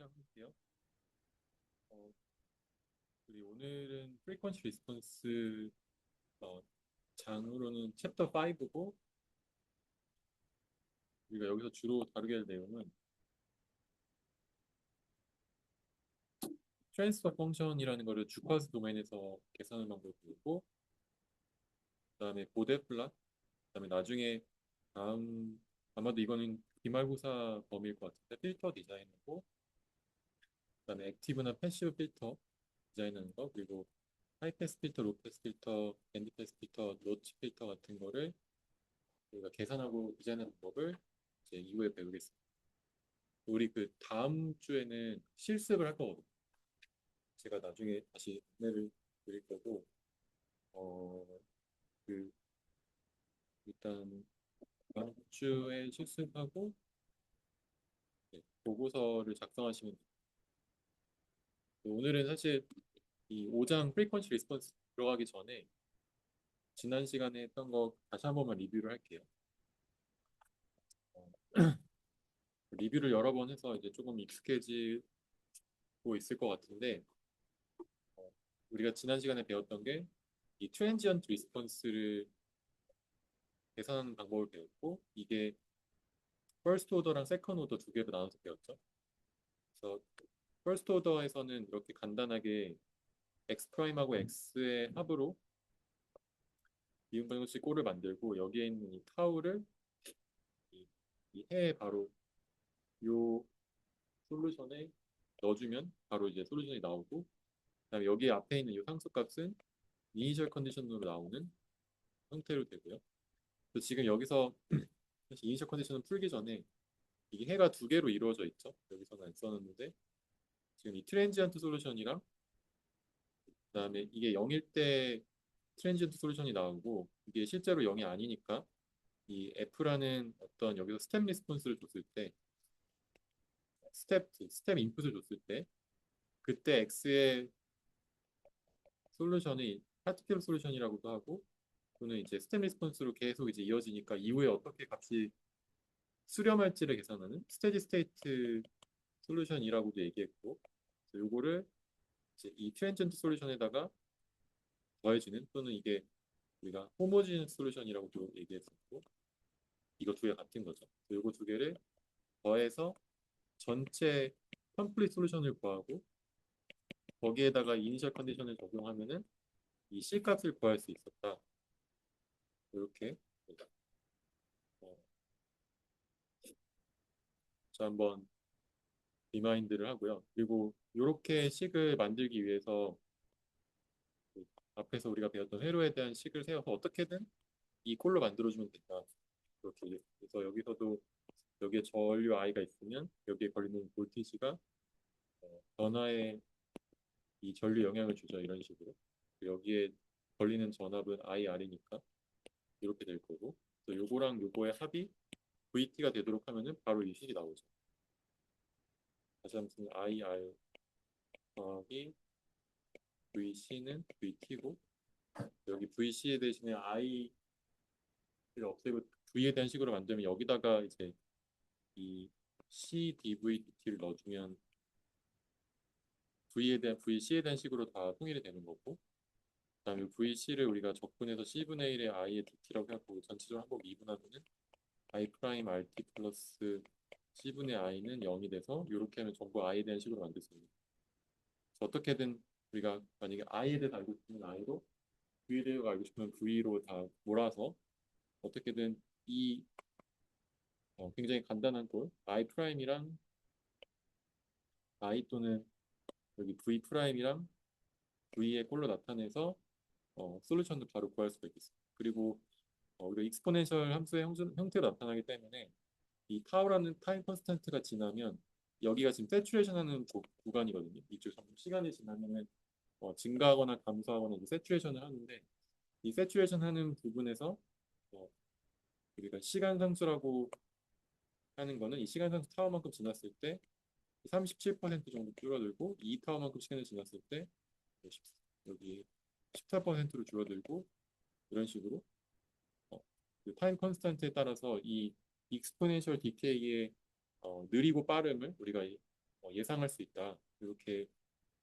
시작할게요. 어, 우리 오늘은 프리퀀시 리스폰스 장으로는 챕터 5고 우리가 여기서 주로 다루게 할 내용은 트랜스퍼 펑션이라는 거를 주파수 도메인에서 계산하는 방법을 배우고 그다음에 보데 플랫 그다음에 나중에 다음 아마도 이거는 기말고사 범위일 것 같은데 필터 디자인하고 그다음에 액티브나 패시브 필터 디자인하는 거 그리고 하이패스 필터, 로패스 필터, 밴드패스 필터, 노치 필터 같은 거를 우리가 계산하고 디자인하는 방법을 이제 이후에 배우겠습니다. 우리 그 다음 주에는 실습을 할 거거든요. 제가 나중에 다시 안내를 드릴 거고, 어, 그 일단 다음 주에 실습하고 네, 보고서를 작성하시면 돼요. 오늘은 사실 이 5장 프리퀀시 리스폰스 들어가기 전에 지난 시간에 했던 거 다시 한 번만 리뷰를 할게요. 어, 리뷰를 여러 번 해서 이제 조금 익숙해지고 있을 것 같은데 어, 우리가 지난 시간에 배웠던 게 이 트랜지언트 리스폰스를 계산하는 방법을 배웠고 이게 퍼스트 오더랑 세컨 오더 두 개로 나눠서 배웠죠. 그래서 퍼스트 오더에서는 이렇게 간단하게 x 프라임하고 x의 합으로 미분방정식 꼴을 만들고 여기에 있는 이 타우를 이, 이 해에 바로 요 솔루션에 넣어주면 바로 이제 솔루션이 나오고 그다음에 여기 앞에 있는 이 상수값은 이니셜 컨디션으로 나오는 형태로 되고요. 그래서 지금 여기서 사실 이니셜 컨디션을 풀기 전에 이게 해가 두 개로 이루어져 있죠. 여기서는 안 써놨는데 지금 이 트랜지언트 솔루션이랑 그다음에 이게 0일 때 트랜지언트 솔루션이 나오고 이게 실제로 0이 아니니까 이 F라는 어떤 여기서 스텝 리스폰스를 줬을 때 스텝 인풋을 줬을 때 그때 X의 솔루션이 파티클 솔루션이라고도 하고 또는 이제 스텝 리스폰스로 계속 이제 이어지니까 이후에 어떻게 값이 수렴할지를 계산하는 스테디 스테이트 솔루션이라고도 얘기했고 요거를 이제 이 트랜지언트 솔루션에다가 더해지는 또는 이게 우리가 호모지니스 솔루션이라고도 얘기했었고 이거 두 개 같은 거죠. 이거 두 개를 더해서 전체 컴플릿 솔루션을 구하고 거기에다가 이니셜 컨디션을 적용하면은 이 C 값을 구할 수 있었다. 이렇게 어, 자 한번 리마인드를 하고요. 그리고 이렇게 식을 만들기 위해서 그 앞에서 우리가 배웠던 회로에 대한 식을 세워서 어떻게든 이 꼴로 만들어주면 된다. 그렇게 그래서 여기서도 여기에 전류 I가 있으면 여기에 걸리는 볼티지가 전하에 이 전류 영향을 주죠. 이런 식으로. 여기에 걸리는 전압은 IR이니까 이렇게 될 거고 또 요거랑 요거의 합이 VT가 되도록 하면은 바로 이 식이 나오죠. 다시 한번 IR 더하기 VC는 VT고 여기 VC에 대신에 I를 없애고 V에 대한 식으로 만들면 여기다가 이제 이 CdVDT를 넣어주면 VC에 대한 식으로 다 통일이 되는 거고 그다음에 VC를 우리가 적분해서 C분의 1의 I의 DT라고 하고 전체적으로 한번 미분하면은 I 프라임 RT 플러스 C분의 I는 0이 돼서 이렇게 하면 전부 I에 대한 식으로 만들 수 있는 그래서 어떻게든 우리가 만약에 I에 대해서 알고 싶으면 I로 V에 대해서 알고 싶으면 V로 다 몰아서 어떻게든 이 굉장히 간단한 꼴 I 프라임이랑 I 또는 여기 V 프라임이랑 V의 꼴로 나타내서 솔루션도 바로 구할 수가 있겠습니다. 그리고 우리가 익스포넨셜 함수의 형태로 나타나기 때문에 이 타우라는 타임 컨스턴트가 지나면 여기가 지금 세츄레이션 하는 구간이거든요. 이쪽 점점 시간이 지나면은 증가하거나 감소하거나 이제 세츄레이션을 하는데 이 세츄레이션 하는 부분에서 어, 우리가 시간 상수라고 하는 거는 이 시간 상수 타워만큼 지났을 때 37% 정도 줄어들고 2 타워만큼 시간이 지났을 때 여기 14%로 줄어들고 이런 식으로 그 타임 컨스턴트에 따라서 이 익스포넨셜 디케이의 느리고 빠름을 우리가 예상할 수 있다. 이렇게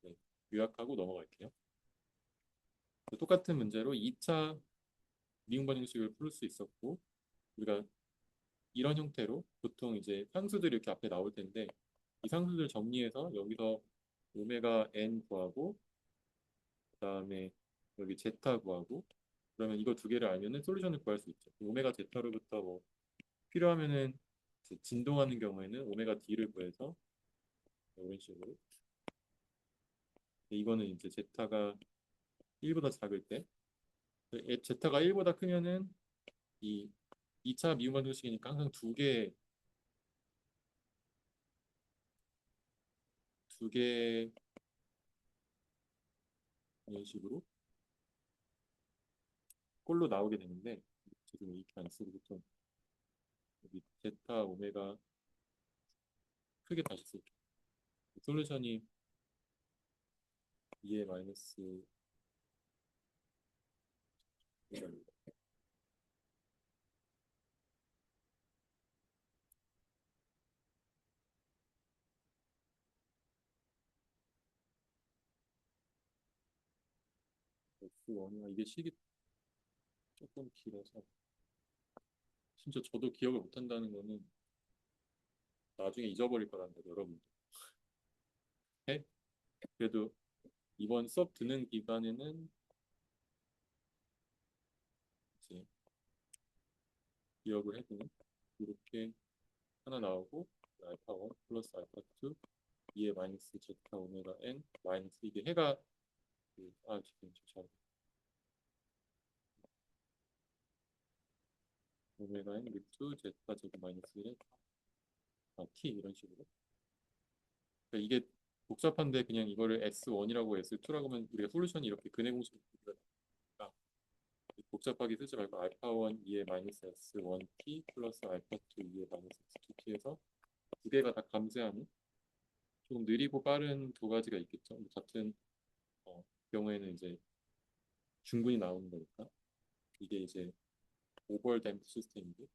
네, 요약하고 넘어갈게요. 똑같은 문제로 2차 미분방 형식을 풀 수 있었고 우리가 이런 형태로 보통 이제 상수들이 이렇게 앞에 나올 텐데 이 상수들 정리해서 여기서 오메가 n 구하고 그다음에 여기 제타 구하고 그러면 이거 두 개를 알면은 솔루션을 구할 수 있죠. 오메가 제타로부터 뭐 필요하면은 이제 진동하는 경우에는 오메가 d를 구해서 이런 식으로 이거는 이제 제타가 1보다 작을 때 제타가 1보다 크면은 이 2차 미분방 형식이니까 항상 두 개 이런 식으로 꼴로 나오게 되는데 지금 이렇게 안 쓰고 좀 여기 제타 오메가 크게 다시 쓸게요. 솔루션이 2의 마이너스 F1이나 이게 식이 조금 길어서 진짜 저도 기억을 못한다는 거는 나중에 잊어버릴 거란다 여러분. 네? 그래도 이번 수업 듣는 기간에는 이제 기억을 해두면 이렇게 하나 나오고 알파 1 플러스 알파 2 2의 마이너스 제타 오메가 n 마이너스 이게 해가 지금 잘 오메가 n 루트 제타 제곱 마이너스 1의 t 이런 식으로 그러니까 이게 복잡한데 그냥 이거를 S1이라고 S2라고 하면 우리가 솔루션이 이렇게 근해 공식이 되니까 복잡하게 쓰지 말고 알파 1 2의 마이너스 S1t 플러스 알파 2 2의 마이너스 S2t에서 두 개가 다 감쇄하는 조금 느리고 빠른 두 가지가 있겠죠. 같은 경우에는 이제 중근이 나오는 거니까 이게 이제 오버 댐프 시스템이고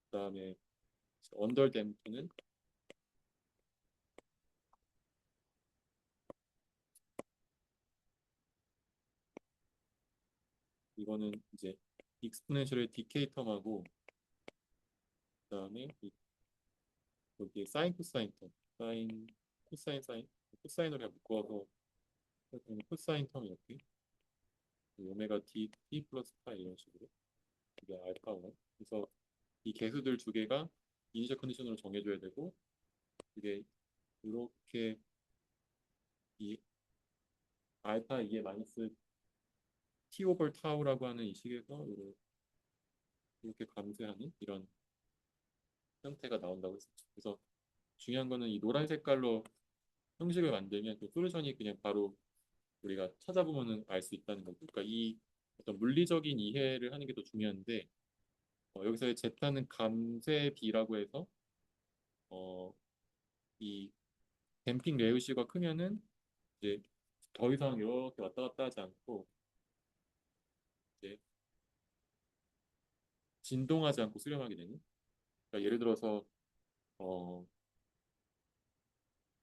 그다음에 언더 댐프는 이거는 이제 익스포넨셜의 디케이 텀하고 그다음에 여기에 사인 코사인 텀 사인 코사인 사인 코사인을 그냥 묶어서 코사인 텀 이렇게 오메가 t 플러스 파이 이런 식으로 이게 알파 1 그래서 이 개수들 두 개가 이니셜 컨디션으로 정해줘야 되고 이게 이렇게 이 알파 2의 마이너스 t 오버 타우라고 하는 이 식에서 이렇게 감쇄하는 이런 형태가 나온다고 했었죠. 그래서 중요한 거는 이 노란 색깔로 형식을 만들면 그 솔루션이 그냥 바로 우리가 찾아보면은 알 수 있다는 거고. 그러니까 이 어떤 물리적인 이해를 하는 게 더 중요한데 여기서의 제타는 감쇄비라고 해서 어, 이 댐핑 레이시오가 크면은 이제 더 이상 이렇게 왔다 갔다 하지 않고 이제 진동하지 않고 수렴하게 되는. 그러니까 예를 들어서 어,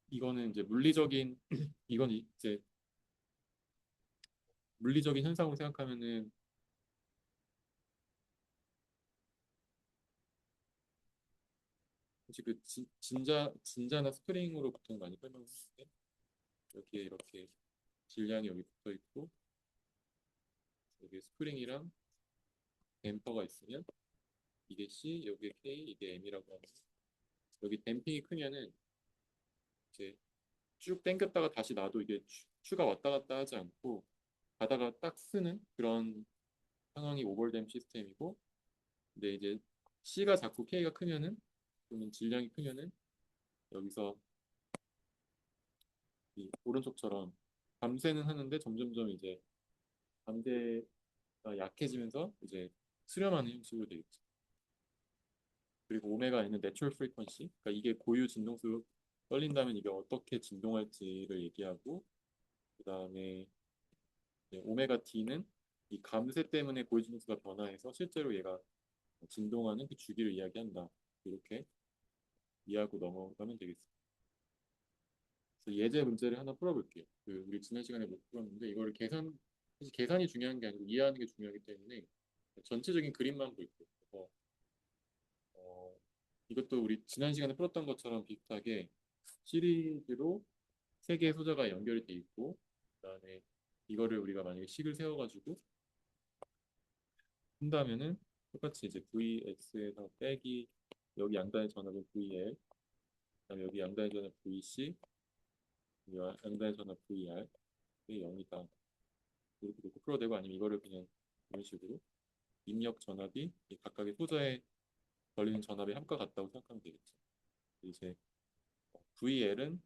이거는 이제 물리적인 이건 이제 물리적인 현상으로 생각하면은 혹시 그 진자나 스프링으로 보통 많이 설명하는데 여기에 이렇게 질량이 여기 붙어 있고 여기 스프링이랑 댐퍼가 있으면 이게 C, 여기 K, 이게 M이라고 하는 여기 댐핑이 크면은 이제 쭉 당겼다가 다시 놔도 이게 추가 왔다 갔다 하지 않고 가다가 딱 쓰는 그런 상황이 오버댐 시스템이고 근데 이제 C가 작고 K가 크면은 또는 질량이 크면은 여기서 이 오른쪽처럼 감쇄는 하는데 점점점 이제 감쇄가 약해지면서 이제 수렴하는 형식으로 되겠죠. 그리고 오메가 N은 내추럴 프리퀀시, 그러니까 이게 고유 진동수 떨린다면 이게 어떻게 진동할지를 얘기하고 그 다음에 오메가 T는 이 감쇄 때문에 고유 진동수가 변화해서 실제로 얘가 진동하는 그 주기를 이야기한다. 이렇게 이해하고 넘어가면 되겠습니다. 그래서 예제 문제를 하나 풀어볼게요. 우리 지난 시간에 못 풀었는데 이거를 사실 계산이 중요한 게 아니고 이해하는 게 중요하기 때문에 전체적인 그림만 볼게요. 그래서 어, 이것도 우리 지난 시간에 풀었던 것처럼 비슷하게 시리즈로 세 개의 소자가 연결이 돼 있고 그다음에 이거를 우리가 만약에 식을 세워가지고 한다면은 똑같이 이제 VX에서 빼기 여기 양단의 전압은 VL 그다음에 여기 양단의 전압 VC 양단의 전압 VR 이 0이다 이렇게 놓고 풀어도 되고 아니면 이거를 그냥 이런 식으로 입력 전압이 이 각각의 소자에 걸리는 전압의 합과 같다고 생각하면 되겠죠. 이제 VL은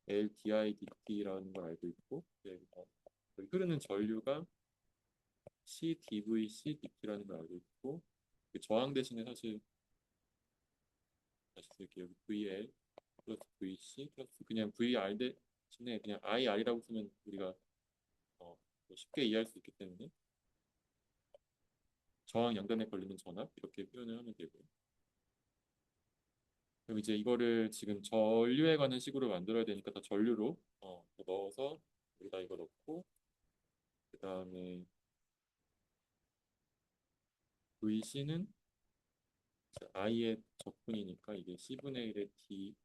LDI/DT라는 걸 알고 있고 여기 흐르는 전류가 CdVC/dT라는 걸 알고 있고 그 저항 대신에 사실 다시 쓸게요. 여기 VL 플러스 VC 플러스 그냥 VR 대신에 그냥 IR이라고 쓰면 우리가 쉽게 이해할 수 있기 때문에 저항 양단에 걸리는 전압 이렇게 표현을 하면 되고요. 그럼 이제 이거를 지금 전류에 관한 식으로 만들어야 되니까 다 전류로 넣어서 여기다 이거 넣고 그 다음에 VC는 I의 적분이니까 이게 C분의 1의 D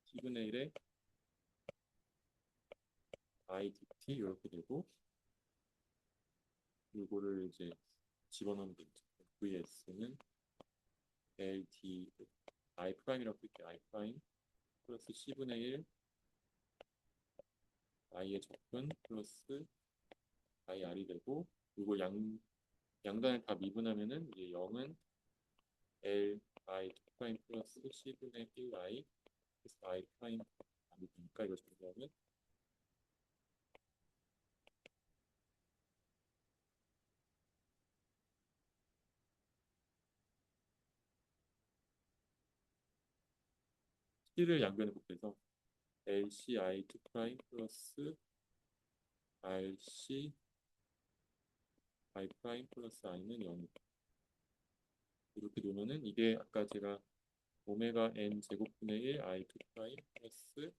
C분의 1의 I dt 이렇게 되고 이거를 이제 집어넣으면 되죠. VS는 LD I 프라임이라고 할게요. I 프라임 플러스 C분의 1 I의 적분 플러스 IR이 되고 이걸 양단에 다 미분하면은 이제 0은 L I 프라임 플러스 C분의 1 I 플러스 I 프라임 이 되니까 이거 정리하면 C를 양변에 곱해서 LCI 프라임 플러스 RC I 프라임 플러스 I는 0 이렇게 놓으면은 이게 아까 제가 오메가 n 제곱분의 1 I 프라임 플러스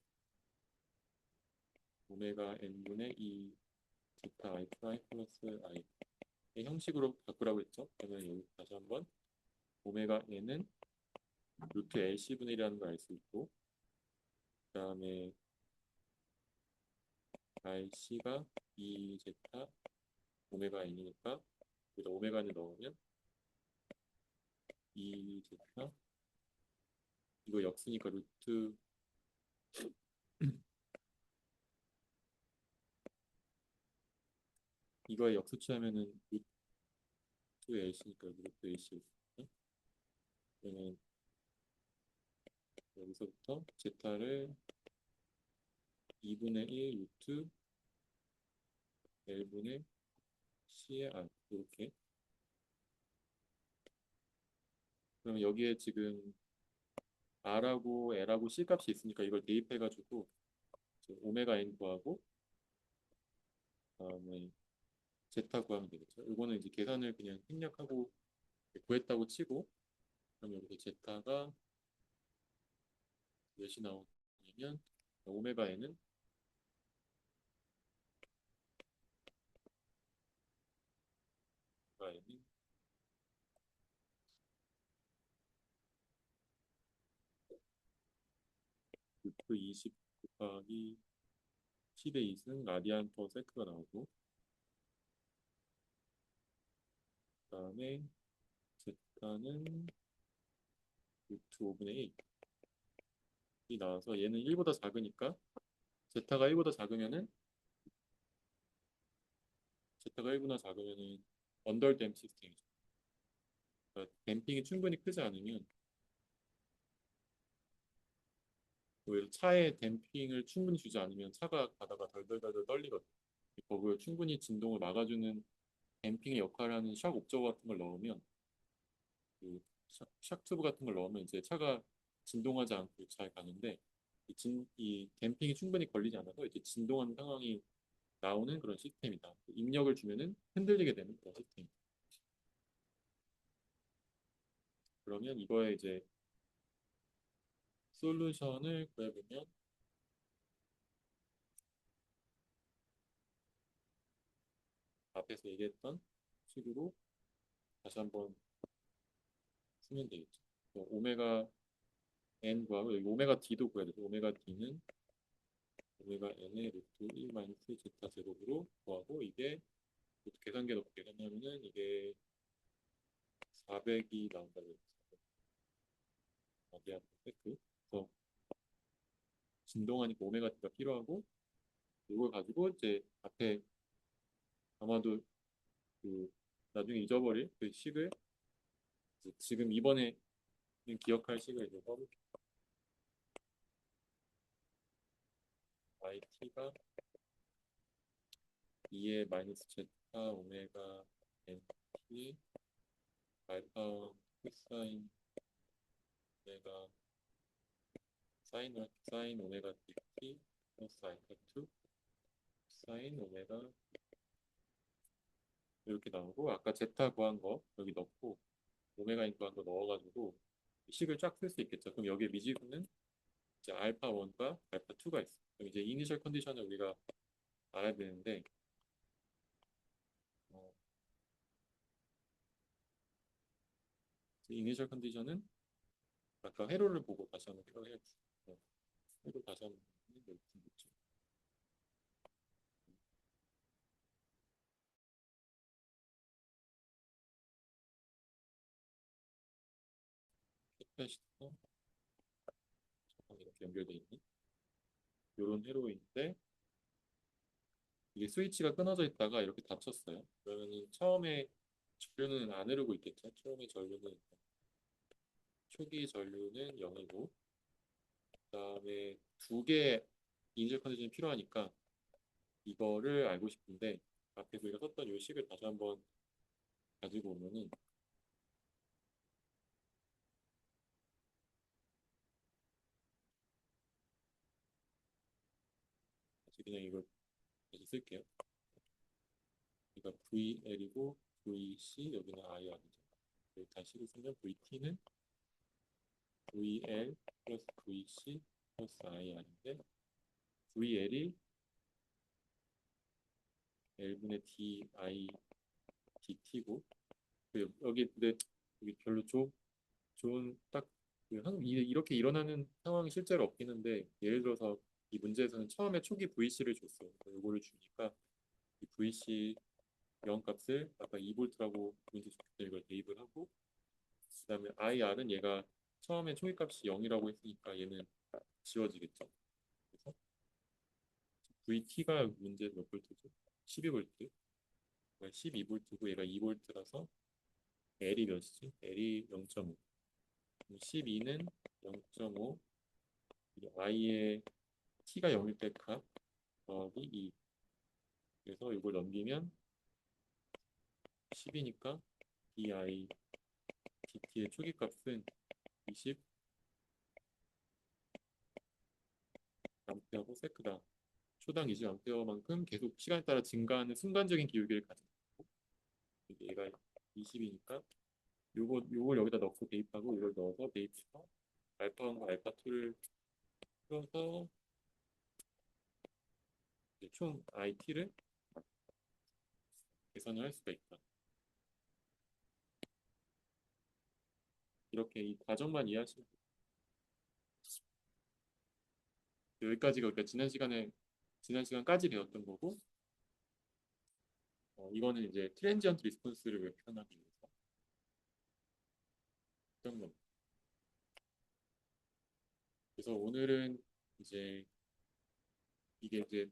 오메가 n분의 2 제타 I 프라임 플러스 I 의 형식으로 바꾸라고 했죠. 그러면 여기 다시 한번 오메가 n은 루트 LC분의 1이라는 걸 알 수 있고 그 다음에 RC가 2 제타 오메가 n이니까 여기다 오메가를 넣으면 2 제타 이거 역수니까 루트 이거에 역수 취하면은 루트 LC니까 루트 LC 그러면 여기서부터 제타를 2분의 1 루트 L분의 C의 R 이렇게 그러면 여기에 지금 R하고 L하고 C 값이 있으니까 이걸 대입해가지고 오메가 N 구하고 그다음에 제타 구하면 되겠죠. 이거는 이제 계산을 그냥 생략하고 구했다고 치고 그럼 여기서 제타가 몇이 나오냐면 오메가 N은 오메가 N은 루트 20 곱하기 10의 2승 라디안 퍼 세크가 나오고 그다음에 제타는 루트 5분의 1이 나와서 얘는 1보다 작으니까 제타가 1보다 작으면은 제타가 1보다 작으면은 언더댐 시스템이죠. 그러니까 댐핑이 충분히 크지 않으면 오히려 차에 댐핑을 충분히 주지 않으면 차가 가다가 덜덜덜덜 떨리거든요. 그걸 충분히 진동을 막아주는 댐핑의 역할을 하는 샥 옵저버 같은 걸 넣으면 샥 튜브 같은 걸 넣으면 이제 차가 진동하지 않고 잘 가는데 이 댐핑이 충분히 걸리지 않아서 이제 진동하는 상황이 나오는 그런 시스템이다. 입력을 주면은 흔들리게 되는 그런 시스템. 그러면 이거에 이제 솔루션을 구해보면 앞에서 얘기했던 식으로 다시 한번 쓰면 되겠죠. 오메가 n 구하고 여기 오메가 d도 구해야 되죠. 오메가 d는 오메가 n의 루트 1 마이너스 제타 제곱으로 구하고 이게 계산기 넣고 계산하면은 이게 400이 나온다고 했어요. 미안, 그래서 진동하니까 오메가 d가 필요하고 이걸 가지고 이제 앞에 아마도 그 나중에 잊어버릴 그 식을 지금 이번에 기억할 식을 이제 써볼게요. yt가 2의 마이너스 제타 오메가 nt 알파 코사인 오메가 사인 오메가 dt 플러스 알파 2 사인 오메가 이렇게 나오고 아까 제타 구한 거 여기 넣고 오메가 인 구한 거 넣어가지고 식을 쫙 쓸 수 있겠죠. 그럼 여기 미지수는 이제 알파 1과 알파 2가 있어. 그럼 이제 이니셜 컨디션을 우리가 알아야 되는데 어, 이니셜 컨디션은 아까 회로를 보고 다시 한번 생각해 주세요. 회로 다시 한번 보죠. 캐파시터 이렇게 연결돼 있는 이런 회로인데 이게 스위치가 끊어져 있다가 이렇게 닫혔어요. 그러면은 처음에 전류는 안 흐르고 있겠죠. 처음에 전류는 초기 전류는 0이고 그다음에 두 개 이니셜 컨디션이 필요하니까 이거를 알고 싶은데 앞에서 우리가 썼던 이 식을 다시 한번 가지고 오면은 다시 그냥 이걸 다시 쓸게요. 그러니까 VL이고 VC 여기는 IR이죠. 다시 식을 쓰면 VT는 VL 플러스 VC 플러스 IR인데 VL이 L분의 DI DT고 여기 근데 여기 별로 좋은 딱 이렇게 일어나는 상황이 실제로 없긴 한데 예를 들어서 이 문제에서는 처음에 초기 VC를 줬어요. 이거를 주니까 이 VC 0 값을 아까 2V라고 문제 줬을 때 이걸 대입을 하고 그다음에 IR은 얘가 처음에 초기 값이 0이라고 했으니까 얘는 지워지겠죠. 그래서 VT가 문제 몇 볼트죠? 12볼트. 12볼트고 얘가 2볼트라서 L이 몇이지? L이 0.5. 12는 0.5. I의 T가 0일 때 값 더하기 2. 그래서 이걸 넘기면 10이니까 DI DT의 초기 값은 20 암페어고 세크다. 초당 20 암페어만큼 계속 시간에 따라 증가하는 순간적인 기울기를 가지고 얘가 20이니까 요걸 여기다 넣고 대입하고 이걸 넣어서 대입해서 알파 1과 알파 2를 풀어서 총 IT를 계산을 할 수가 있다. 이렇게 이 과정만 이해하시면 여기까지가 그러니까 지난 시간까지 배웠던 거고 이거는 이제 트랜지언트 리스폰스를 표현하기 위해서 했던 겁니다. 그래서 오늘은 이제 이게 이제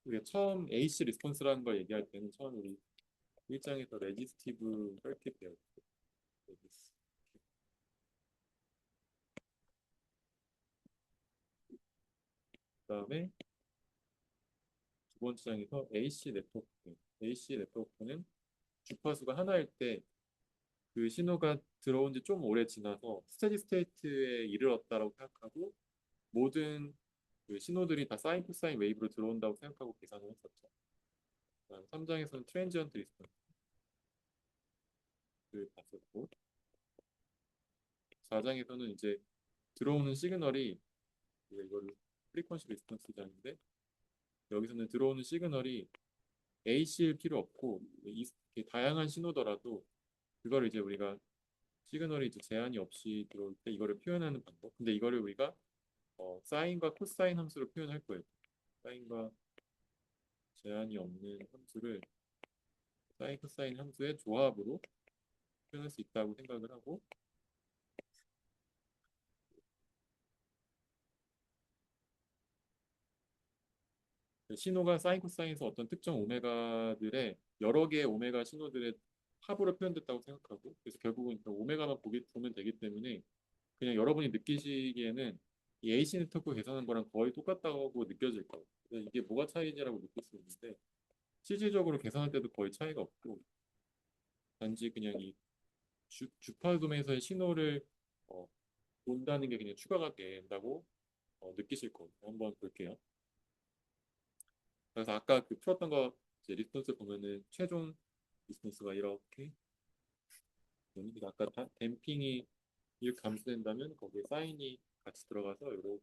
우리가 처음 AC 리스폰스라는 걸 얘기할 때는 처음 우리 1장에서 레지스티브 서킷 배웠고 그다음에 두 번째 장에서 AC 네트워크. AC 네트워크는 주파수가 하나일 때 그 신호가 들어온 지 좀 오래 지나서 스테디 스테이트에 이르렀다라고 생각하고 모든 그 신호들이 다 사인 코사인 웨이브로 들어온다고 생각하고 계산을 했었죠. 그다음 3장에서는 트랜지언트 리스폰스를 봤었고 4장에서는 이제 들어오는 시그널이 우리가 이거를 프리퀀시 리스폰스장인데 여기서는 들어오는 시그널이 AC일 필요 없고 이렇게 다양한 신호더라도 그거를 이제 우리가 시그널이 이제 제한이 없이 들어올 때 이거를 표현하는 방법. 근데 이거를 우리가 사인과 코사인 함수로 표현할 거예요. 사인과 제한이 없는 함수를 사인 코사인 함수의 조합으로 표현할 수 있다고 생각을 하고 신호가 사인 코사인에서 어떤 특정 오메가들의 여러 개의 오메가 신호들의 합으로 표현됐다고 생각하고 그래서 결국은 그 오메가만 보면 되기 때문에 그냥 여러분이 느끼시기에는 이 AC 네트워크 계산한 거랑 거의 똑같다고 느껴질 거예요. 그래서 이게 뭐가 차이지라고 느낄 수 있는데 실질적으로 계산할 때도 거의 차이가 없고 단지 그냥 이 주파 도면에서의 신호를 어, 본다는 게 그냥 추가가 된다고 느끼실 거예요. 한번 볼게요. 그래서 아까 그 풀었던 거 이제 리스폰스 보면은 최종 리스폰스가 이렇게 아까 댐핑이 이렇게 감소된다면 거기에 사인이 같이 들어가서 이렇게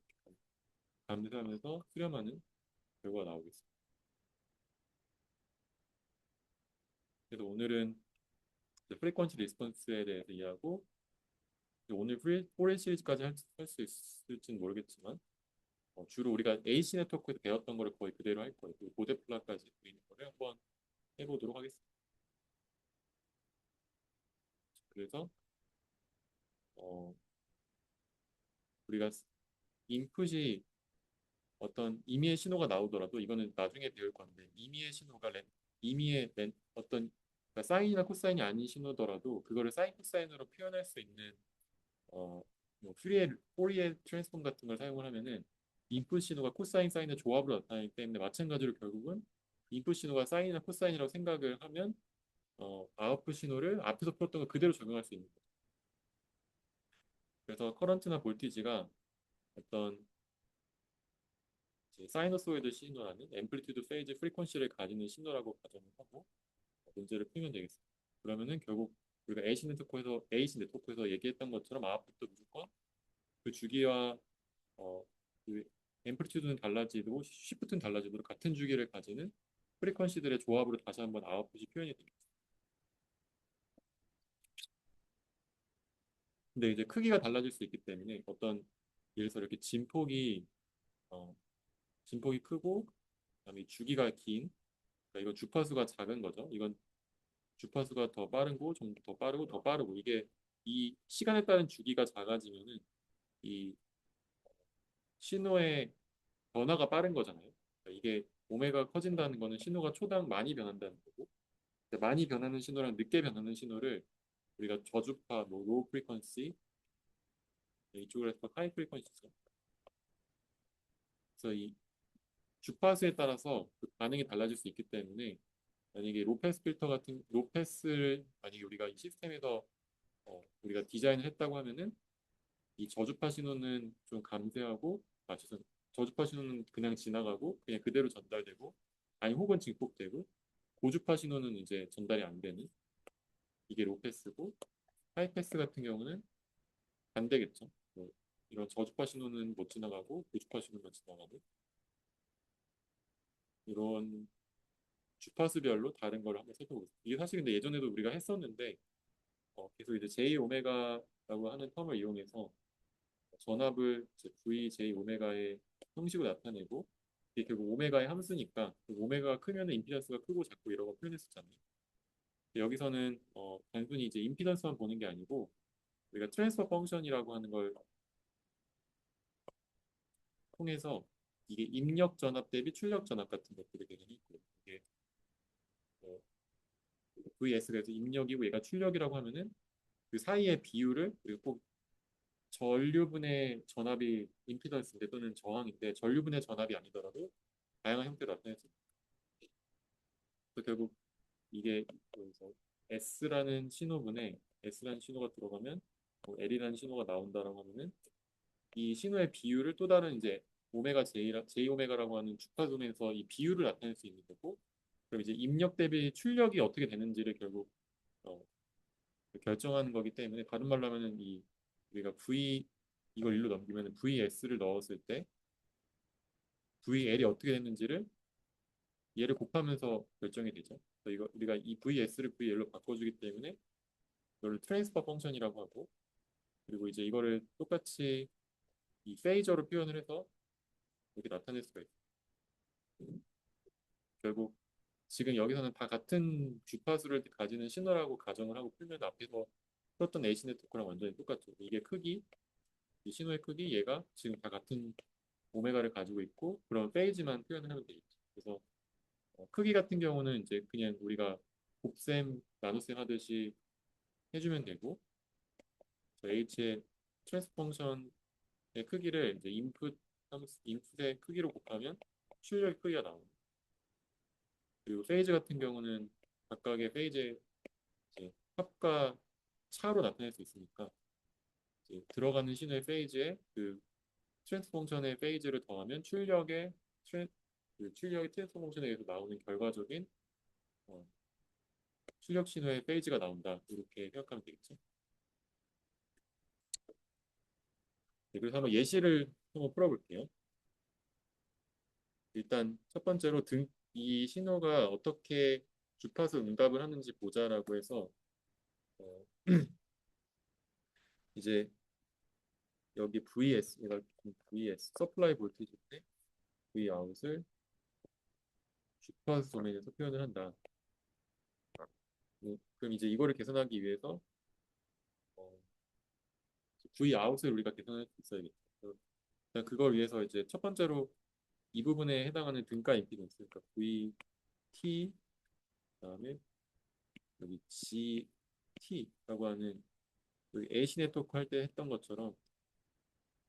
감소하면서 수렴하는 결과가 나오겠습니다. 그래서 오늘은 프리퀀시 리스폰스에 대해서 이해하고 오늘 포레 시리즈까지 할 수 있을지는 모르겠지만 주로 우리가 AC 네트워크에서 배웠던 거를 거의 그대로 할 거예요. 그 보데플라까지 보이는 거를 한번 해보도록 하겠습니다. 그래서 어, 우리가 인풋이 어떤 임의의 신호가 나오더라도 이거는 나중에 배울 건데 임의의 신호가 어떤 그러니까 사인이나 코사인이 아닌 신호더라도 그거를 사인 코사인으로 표현할 수 있는 어, 뭐 포리에 트랜스폼 같은 걸 사용을 하면은 인풋 신호가 코사인 사인의 조합으로 나타나기 때문에 마찬가지로 결국은 인풋 신호가 사인이나 코사인이라고 생각을 하면 아웃풋 신호를 앞에서 풀었던 거 그대로 적용할 수 있는 거예요. 그래서 커런트나 볼티지가 어떤 사이너소이드 신호라는 앰플리튜드 페이즈 프리퀀시를 가지는 신호라고 가정을 하고 문제를 풀면 되겠습니다. 그러면은 결국 우리가 AC 네트워크에서 얘기했던 것처럼 아웃풋도 무조건 그 주기와 그 앰플리튜드는 달라지고 시프트는 달라지도록 같은 주기를 가지는 프리퀀시들의 조합으로 다시 한번 아웃풋이 표현이 됩니다. 근데 이제 크기가 달라질 수 있기 때문에 예를 들어서 이렇게 어, 진폭이 크고 그다음에 주기가 긴 그러니까 이건 주파수가 작은 거죠. 이건 주파수가 더 빠르고 좀 더 빠르고 더 빠르고 이게 이 시간에 따른 주기가 작아지면은 이 신호의 변화가 빠른 거잖아요. 그러니까 이게 오메가 커진다는 거는 신호가 초당 많이 변한다는 거고 많이 변하는 신호랑 늦게 변하는 신호를 우리가 저주파, 뭐 로우 프리퀀시 이쪽으로 해서 하이 프리퀀시죠. 그래서 이 주파수에 따라서 그 반응이 달라질 수 있기 때문에 만약에 로패스 필터 같은 로패스를 만약에 우리가 이 시스템에서 우리가 디자인을 했다고 하면은 이 저주파 신호는 좀 감쇄하고 죄송합니다. 저주파 신호는 그냥 지나가고 그냥 그대로 전달되고 아니 혹은 증폭되고 고주파 신호는 이제 전달이 안 되는 이게 로패스고 하이패스 같은 경우는 반대겠죠. 뭐 이런 저주파 신호는 못 지나가고 고주파 신호만 지나가는 이런 주파수별로 다른 걸 한번 살펴보겠습니다. 이게 사실 근데 예전에도 우리가 했었는데 계속 이제 J 오메가라고 하는 텀을 이용해서 전압을 이제 V J 오메가의 형식으로 나타내고 이게 결국 오메가의 함수니까 오메가가 크면 임피던스가 크고 작고 이런 거 표현했었잖아요. 여기서는 단순히 이제 임피던스만 보는 게 아니고 우리가 트랜스퍼 펑션이라고 하는 걸 통해서 이게 입력 전압 대비 출력 전압 같은 것들이 되게 있고 이게 어, VS 그래서 입력이고 얘가 출력이라고 하면은 그 사이의 비율을 그리고 꼭 전류분의 전압이 임피던스인데 또는 저항인데 전류분의 전압이 아니더라도 다양한 형태로 나타낼 수 있습니다. 그래서 결국 이게 그래서 S라는 신호가 들어가면 L이라는 신호가 나온다라고 하면은 이 신호의 비율을 또 다른 이제 J 오메가라고 하는 주파수에서 이 비율을 나타낼 수 있는 거고 그럼 이제 입력 대비 출력이 어떻게 되는지를 결국 어, 결정하는 거기 때문에 다른 말로 하면은 이 우리가 이걸 일로 넘기면 VS를 넣었을 때 VL이 어떻게 됐는지를 얘를 곱하면서 결정이 되죠. 그래서 이거 우리가 이 VS를 VL로 바꿔주기 때문에 이걸 트랜스퍼 펑션이라고 하고, 그리고 이제 이거를 똑같이 이 페이저로 표현을 해서 이렇게 나타낼 수가 있어요. 결국 지금 여기서는 다 같은 주파수를 가지는 신호라고 가정을 하고 풀면 앞에서 풀었던 AC 네트워크랑 완전히 똑같죠. 이게 크기, 이 신호의 크기, 얘가 지금 다 같은 오메가를 가지고 있고, 그런 페이지만 표현을 하면 되겠죠. 그래서 크기 같은 경우는 이제 그냥 우리가 곱셈, 나눗셈 하듯이 해주면 되고, H의 트랜스 펑션의 크기를 이제 인풋의 크기로 곱하면 출력의 크기가 나옵니다. 그리고 페이즈 같은 경우는 각각의 페이지의 이제 합과 차로 나타낼 수 있으니까 이제 들어가는 신호의 페이지에 그 트랜스 펑션의 페이지를 더하면 그 출력의 트랜스 펑션에 의해서 나오는 결과적인 어, 출력 신호의 페이지가 나온다. 이렇게 생각하면 되겠죠. 네, 그래서 한번 예시를 한번 풀어볼게요. 일단 첫 번째로 이 신호가 어떻게 주파수 응답을 하는지 보자라고 해서 어, 이제 여기 VS가 VS 서플라이 볼티지인데 V 아웃을 주파수 도메인에서 표현을 한다. 그럼 이제 이거를 계산하기 위해서 어, V 아웃을 우리가 계산할 수 있어야겠죠. 일단 그걸 위해서 이제 첫 번째로 이 부분에 해당하는 등가 임피던스, 그러니까 VT 그다음에 여기 GT라고 하는 그 AC 네트워크 할 때 했던 것처럼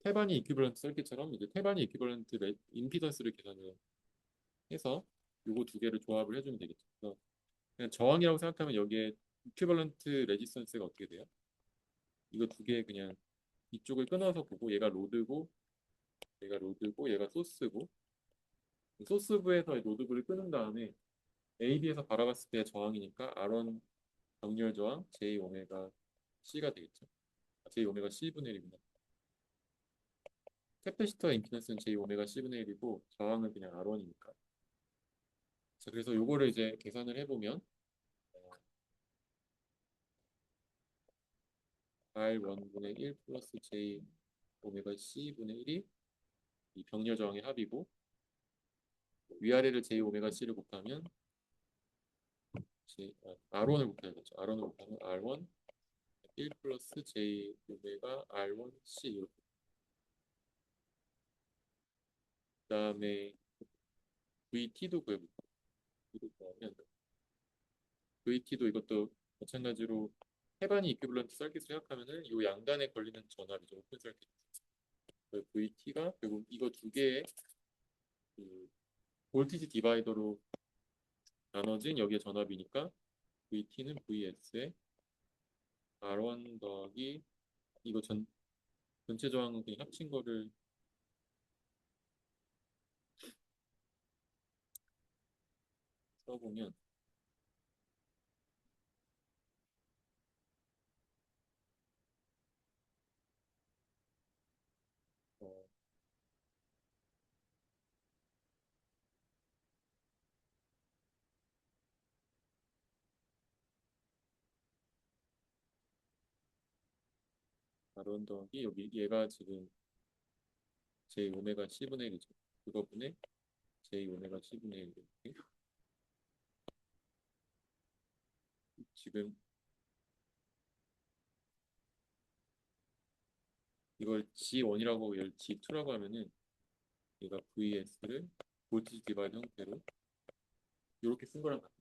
테바니 이퀴벌런트 서킷처럼 이제 테바니 이퀴벌런트 임피던스를 계산을 해서 요거 두 개를 조합을 해주면 되겠죠. 그래서 그냥 저항이라고 생각하면 여기에 이퀴벌런트 레지스턴스가 어떻게 돼요? 이거 두 개 그냥 이쪽을 끊어서 보고 얘가 소스고 소스부에서 노드부를 끄는 다음에 AB에서 바라봤을 때 저항이니까 R1 정렬 저항 J 오메가 C가 되겠죠. J 오메가 C분의 1이구나. 캐패시터 임피던스는 J 오메가 C분의 1이고 저항은 그냥 R1이니까. 자, 그래서 요거를 이제 계산을 해보면 R1분의 1 플러스 J 오메가 C분의 1이 이 병렬 저항의 합이고 위아래를 J 오메가 C를 곱하면 R1을 곱해야겠죠. R1을 곱하면 R1 1 플러스 J 오메가 R1 C 이렇게. 그다음에 VT도 구해볼게요. VT도 구하면 VT도 이것도 마찬가지로 해반이 이퀴블런트 서킷을 생각하면은 이 양단에 걸리는 전압이죠. 오픈 서킷. VT가 결국 이거 두 개의 그 볼티지 디바이더로 나눠진 여기에 전압이니까 VT는 VS에 R1 더하기 이거 전체 저항은 그냥 합친 거를 써보면 어, R1 더하기 여기 얘가 지금 J 오메가 C분의 1이죠. 그거분의 J 오메가 C분의 1 이렇게 지금 이걸 G1이라고 G2라고 하면은 얘가 VS를 볼티지 디바이더 형태로 이렇게 쓴 거랑 같아요.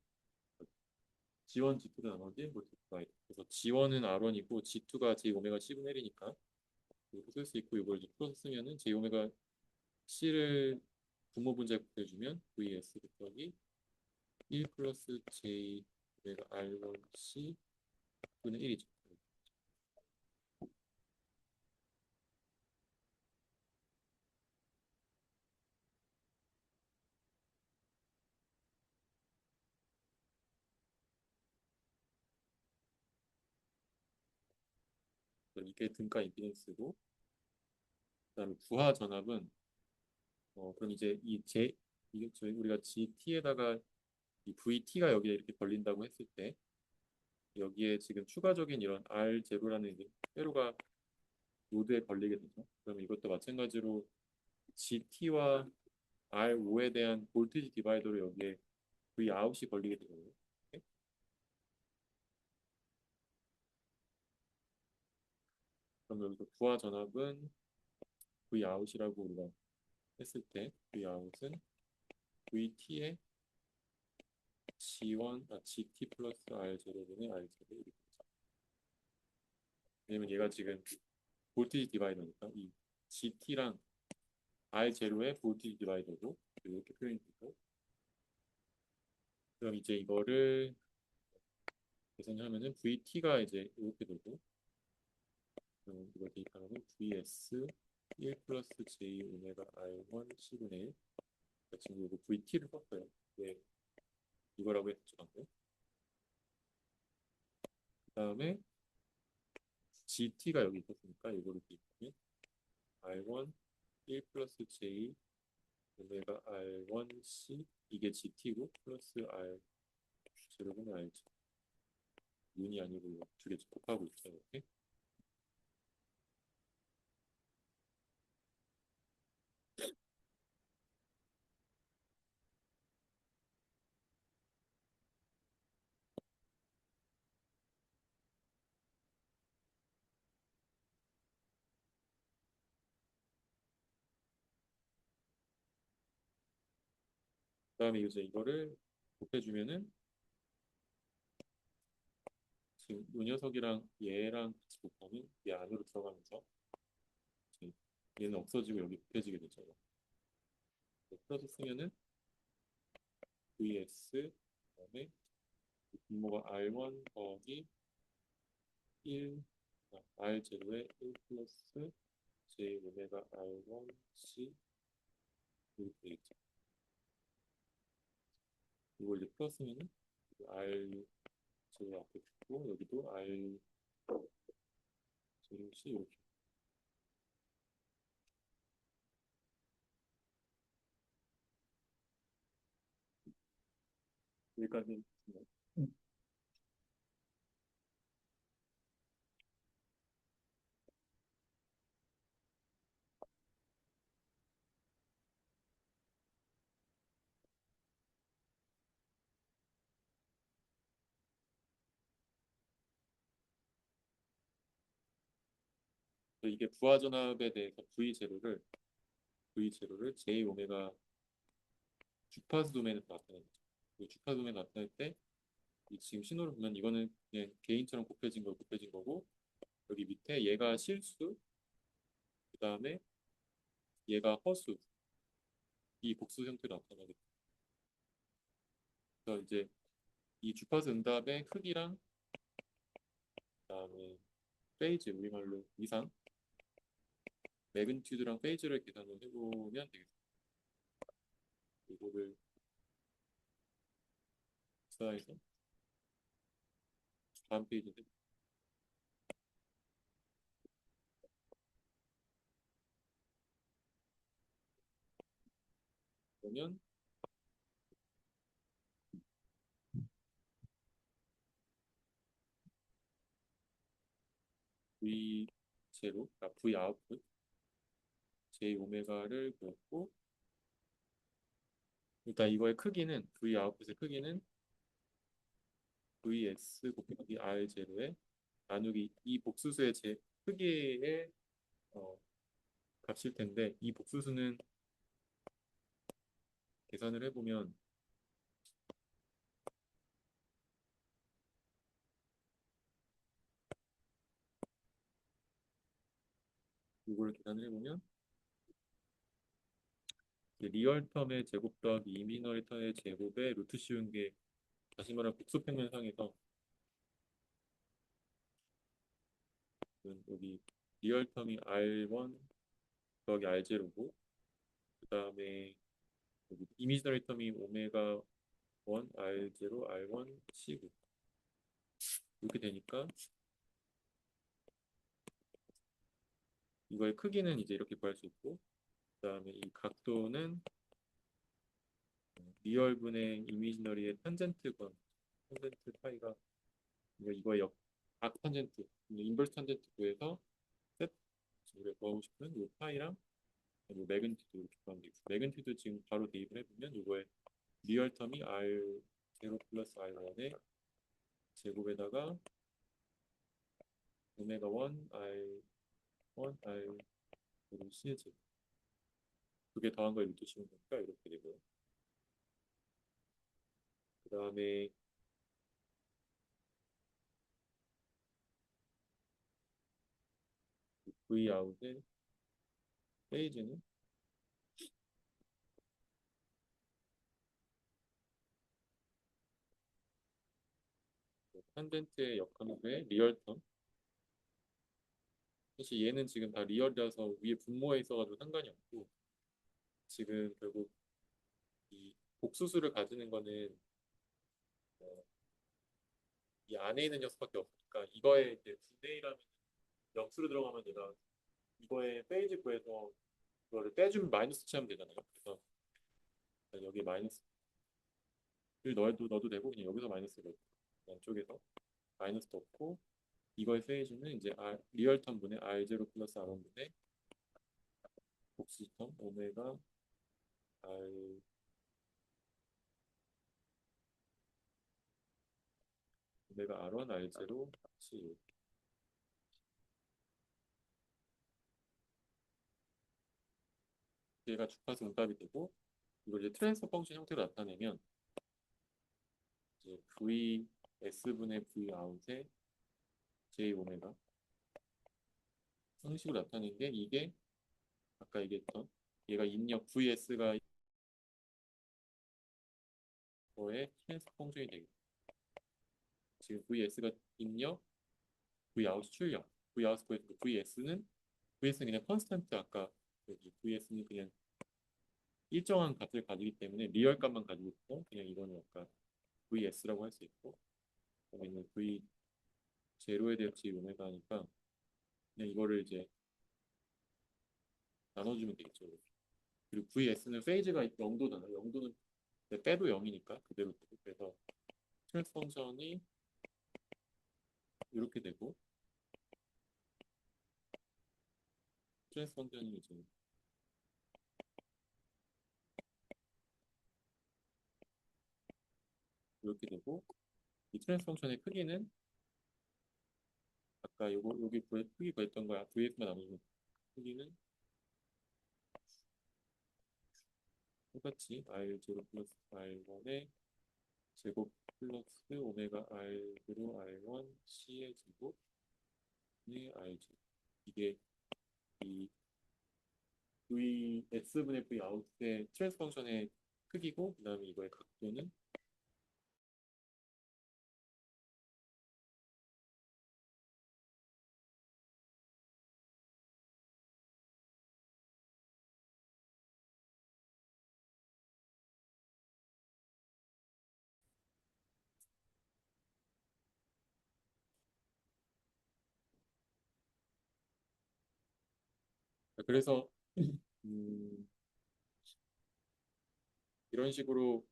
G1, G2로 나눠진 볼티지 디바이더. 그래서 G1은 R1이고 G2가 J 오메가 C분의 1이니까 이렇게 쓸 수 있고 이걸 이제 풀어서 쓰면은 J 오메가 C를 분모 분자해주면 VS 곱하기 1 플러스 J 오메가 R1 C 분의 1이죠. 이게 등가 임피던스고, 그다음에 부하 전압은 그럼 이제 이게 저희 우리가 GT에다가 이 VT가 여기에 이렇게 걸린다고 했을 때 여기에 지금 추가적인 이런 R0라는 이제 회로가 노드에 걸리게 되죠. 그러면 이것도 마찬가지로 GT와 R5에 대한 볼티지 디바이더로 여기에 V 아웃이 걸리게 되거든요. 네? 그럼 여기서 부하 전압은 V 아웃이라고 우리가 했을 때 V 아웃은 VT의 GT 플러스 R0분의 R0 이렇게 되죠. 왜냐면 얘가 지금 볼티지 디바이더니까 이 GT랑 R0의 볼티지 디바이더고 이렇게 표현이 되고 그럼 이제 이거를 계산하면은 VT가 이제 이렇게 되고 이걸 대입하면은 VS 1 플러스 J 오메가 R1 C분의 1 지금 이거 VT를 썼어요. 네, 이거라고 했죠 방금. 그 다음에 GT가 여기 있었으니까 이거를 대입하면 R1 1 플러스 J 오메가 R1 C 이게 GT고 플러스 R 제로분의 R죠. 윤이 아니고 두 개 곱하고 있죠 이렇게. 그 다음에 이제 이거를 곱해주면은 지금 이 녀석이랑 얘랑 같이 곱하면 얘 안으로 들어가면서 이제 얘는 없어지고 여기 곱해지게 되죠. 플러스 쓰면은 vs 그다음에 분모가 r1 더하기 1 r0의 1 플러스 j 오메가 r1 c 이렇게 되겠죠. 이걸 이제 플러스면은 r0 앞에 두고 여기도 r0 c 이렇게 여기까지 이게 부하 전압에 대해서 V0를 J 오메가 주파수 도메인에서 나타내는 거죠. 그 주파수 도메인 나타낼 때 이 지금 신호를 보면 이거는 그냥 개인처럼 곱해진 거고 여기 밑에 얘가 실수 그 다음에 얘가 허수 이 복수 형태로 나타나겠죠. 그래서 이제 이 주파수 응답의 크기랑 그다음에 페이지 우리말로 이상 매그니튜드랑 페이지를 계산을 해보면 되겠습니다. 이거를 복사해서 다음 페이지인데 보면 V 제로, 그러니까 V 아웃풋 J 오메가를 그렸고 일단 이거의 크기는 V 아웃풋의 크기는 VS 곱하기 R 제로에 나누기 이 복수수의 크기의 어, 값일 텐데 이 복수수는 계산을 해보면 이걸 계산을 해보면 리얼 텀의 제곱 더하기 이미너리 텀의 제곱에 루트 씌운 게 다시 말하면 복수 평면상에서 여기 리얼 텀이 R1 더하기 R0고 그 다음에 여기 이미지너리 텀이 오메가 1 R0 R1 C고 이렇게 되니까 이거의 크기는 이제 이렇게 구할 수 있고, 그다음에 이 각도는 리얼분의 이미지너리의 탄젠트 파이가 이거의 각 탄젠트, 인버스 탄젠트 구해서 셋 우리가 구하고 싶은 이 파이랑 이 매그니튜드 이렇게 구하면 되겠어. 매그니튜드 지금 바로 대입을 해보면 이거의 리얼 텀이 R0 플러스 R1의 제곱에다가 오메가 1 R1 R 그리고 C의 제곱 두 개 더한 걸 밑으시면 되니까 이렇게 되고요. 그 다음에 V 아웃의 페이지는 탄젠트의 역함수의 리얼 텀. 사실 얘는 지금 다 리얼이라서 위에 분모에 있어가지고 상관이 없고 지금 결국 이 복수수를 가지는 거는 어, 이 안에 있는 녀석밖에 없으니까 이거에 이제 분의라면 역수로 들어가면 얘가 이거에 페이지 구해서 그거를 떼주면 마이너스 치하면 되잖아요. 그래서 여기 마이너스를 넣어도 되고 그냥 여기서 마이너스를 넣고 양쪽에서 마이너스 넣고 이거의 페이지는 이제 리얼 텀 분의 R0 플러스 R1 분의 복수 텀 오메가 R 오메가 R1 R0 C 얘가 주파수 응답이 되고 이걸 이제 트랜스퍼 펑션 형태로 나타내면 이제 V S분의 V 아웃의 J 오메가 형식으로 나타낸 게 이게 아까 얘기했던 얘가 입력 VS가 거의 트랜스퍼 펑션이 되겠죠. 지금 VS가 입력 Vout 출력 Vout 구해서 VS는 그냥 컨스턴트 아까 여기 VS는 그냥 일정한 값을 가지기 때문에 리얼 값만 가지고 있고 그냥 이거는 아까 VS라고 할 수 있고 그러면 V 제로에 대해 J 오메가 하니까 그냥 이거를 이제 나눠주면 되겠죠. 그리고 VS는 페이즈가 0도잖아요. 0도는 빼도 0이니까 그대로 되고 그래서 트랜스 펑션이 이렇게 되고 트랜스 펑션이 이제 이렇게 되고 이 트랜스 펑션의 크기는 아까 요거 여기 크기 구했던 거야. VS만 나누면 크기는 똑같이 R0 플러스 R1의 제곱 플러스 오메가 R0 R1 C의 제곱의 R 제곱 이게 이 V S분의 V 아웃의 트랜스 펑션의 크기고 그 다음에 이거의 각도는 그래서 음, 이런 식으로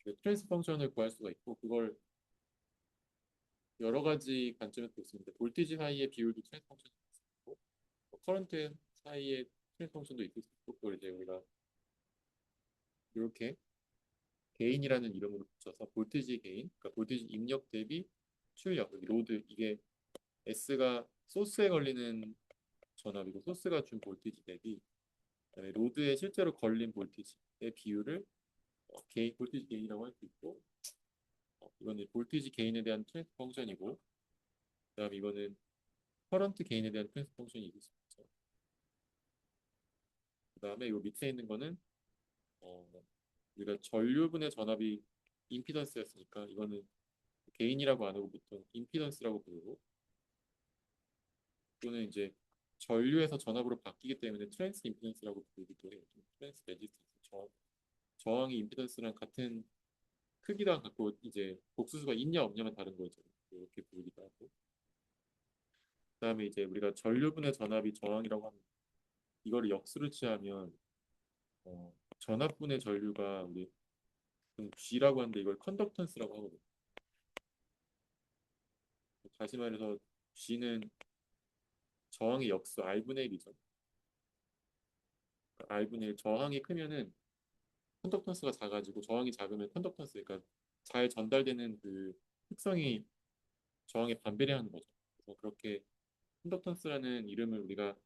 그 트랜스 펑션을 구할 수가 있고 그걸 여러 가지 관점에서 볼 수 있는데 볼티지 사이의 비율도 트랜스 펑션이 있을 수 있고 커런트 사이의 트랜스 펑션도 있을 수 있고 그걸 이제 우리가 이렇게 게인이라는 이름으로 붙여서 볼티지 게인, 그러니까 볼티지 입력 대비 출력, 여기 로드 이게 S가 소스에 걸리는 전압이고 소스가 준 볼티지 대비 그다음에 로드에 실제로 걸린 볼티지의 비율을 게인, 볼티지 게인이라고 할 수 있고 이거는 볼티지 게인에 대한 트랜스 펑션이고 그다음에 이거는 커런트 게인에 대한 트랜스 펑션이 있을 수 있죠. 그다음에 이 밑에 있는 거는 어, 우리가 전류분의 전압이 임피던스였으니까 이거는 게인이라고 안 하고 보통 임피던스라고 부르고 또는 이제 전류에서 전압으로 바뀌기 때문에 트랜스 임피던스라고 부르기도 해요. 트랜스 레지스턴스 저항이 임피던스랑 같은 크기랑 갖고 이제 복수수가 있냐 없냐만 다른 거죠. 이렇게 부르기도 하고 그다음에 이제 우리가 전류분의 전압이 저항이라고 하면 이거를 역수를 취하면 전압분의 전류가 우리 G라고 하는데 이걸 컨덕턴스라고 하거든요. 다시 말해서 G는 저항의 역수 R분의 1이죠. R분의 1 저항이 크면은 컨덕턴스가 작아지고 저항이 작으면 컨덕턴스 그러니까 잘 전달되는 그 특성이 저항에 반비례하는 거죠. 그래서 그렇게 컨덕턴스라는 이름을 우리가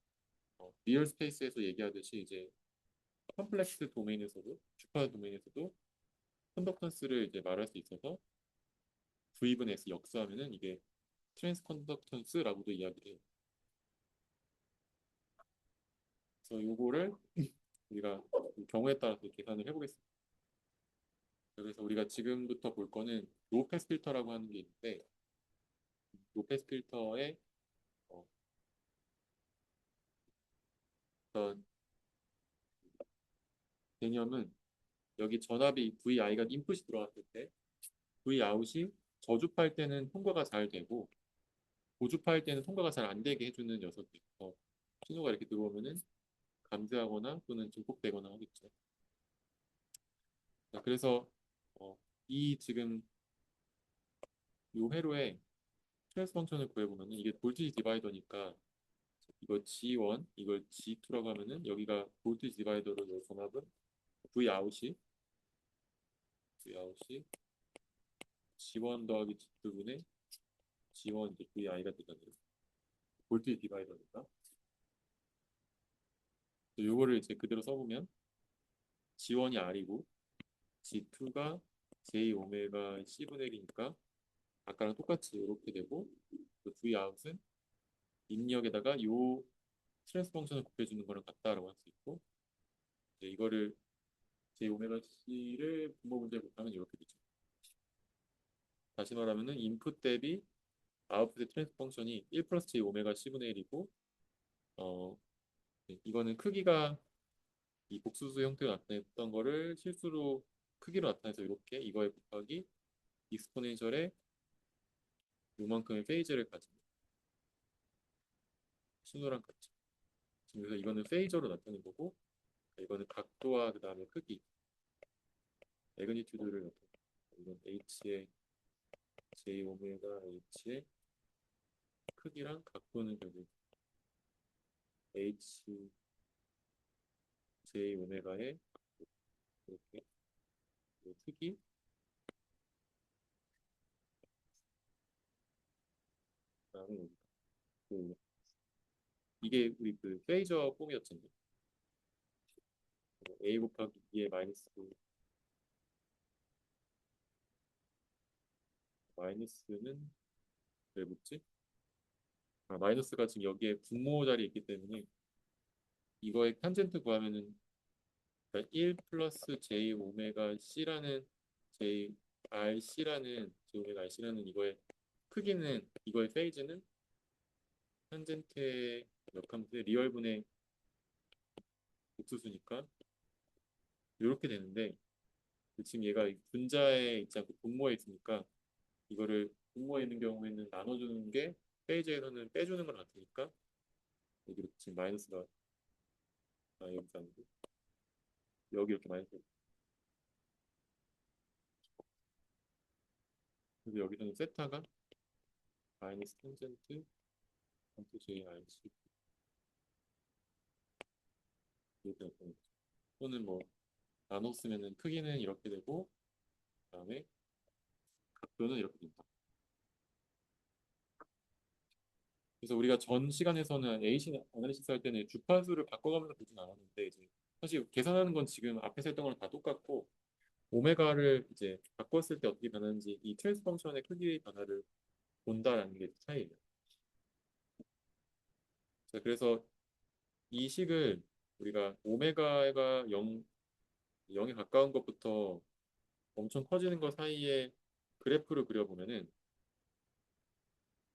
리얼 스페이스에서 얘기하듯이 이제 컴플렉스 도메인에서도 주파 도메인에서도 컨덕턴스를 이제 말할 수 있어서 V분의 S 역수하면은 이게 트랜스 컨덕턴스라고도 이야기를 해요. 그래서 요거를 우리가 그 경우에 따라서 계산을 해보겠습니다. 그래서 우리가 지금부터 볼 거는 로우 패스 필터라고 하는 게 있는데 로우 패스 필터의 어, 어떤 개념은 여기 전압이 VI가 인풋이 들어갔을 때 Vout이 저주파일 때는 통과가 잘 되고 고주파일 때는 통과가 잘 안 되게 해주는 녀석이 있어. 신호가 이렇게 들어오면은 감지하거나 또는 증폭되거나 하겠죠. 자, 그래서 이 지금 요 회로에 트랜스 펑션을 구해보면은 이게 볼티지 디바이더니까 이거 G1, 이걸 G2라고 하면은 여기가 볼티지 디바이더로 요 전압은 V 아웃이 G1 더하기 G2분의 G1 이제 VI가 되잖아요. 볼티지 디바이더니까. 요거를 이제 그대로 써보면 G1이 R이고 G2가 J 오메가 C분의 1이니까 아까랑 똑같이 이렇게 되고 Vout은 입력에다가 요 스트레스 펑션을 곱해주는 거랑 같다라고 할 수 있고 이제 이거를 J 오메가 C를 분모 문제에 곱하면 이렇게 되죠. 다시 말하면은 인풋 대비 아웃풋의 트랜스 펑션이 1 플러스 J 오메가 C분의 1이고 어 이거는 크기가 이 복수수 형태로 나타냈던 거를 실수로 크기로 나타내서 이렇게 이거에 곱하기 익스포넨셜의 요만큼의 페이즈를 가진 신호랑 같죠. 그래서 이거는 페이저로 나타낸 거고 이거는 각도와 그 다음에 크기 매그니튜드를 나타낸 거고 이건 H의 J 오메가 H의 크기랑 각도는 결국 H J 오메가의 이렇게 크기 그다음에 여기가 그 이게 우리 그 페이저 폼이었잖아요. A 곱하기 B의 마이너스는 왜 묻지? 마이너스가 지금 여기에 분모 자리에 있기 때문에 이거의 탄젠트 구하면은 그러니까 1 플러스 J 오메가 C라는 J RC라는 J 오메가 RC라는 이거의 크기는 이거의 페이즈는 탄젠트의 역함수의 리얼분의 복수수니까 이렇게 되는데 지금 얘가 분자에 있지 않고 분모에 있으니까 이거를 분모에 있는 경우에는 나눠주는 게 페이지에서는 빼주는 건 같으니까 여기 이렇게 지금 마이너스가 여기 아니고 여기 이렇게 마이너스 그래서 여기서는 세타가 마이너스 탄젠트 전투 JRC 이렇게 나타나죠. 또는 뭐 나눠 쓰면은 크기는 이렇게 되고 그다음에 각도는 이렇게 된다. 그래서 우리가 전 시간에서는 AC 아나리시스 할 때는 주파수를 바꿔가면서 보진 않았는데 이제 사실 계산하는 건 지금 앞에서 했던 거랑 다 똑같고 오메가를 이제 바꿨을 때 어떻게 변하는지 이 트랜스 펑션의 크기의 변화를 본다라는 게 차이예요. 자, 그래서 이 식을 우리가 오메가가 0에 가까운 것부터 엄청 커지는 것 사이에 그래프를 그려보면은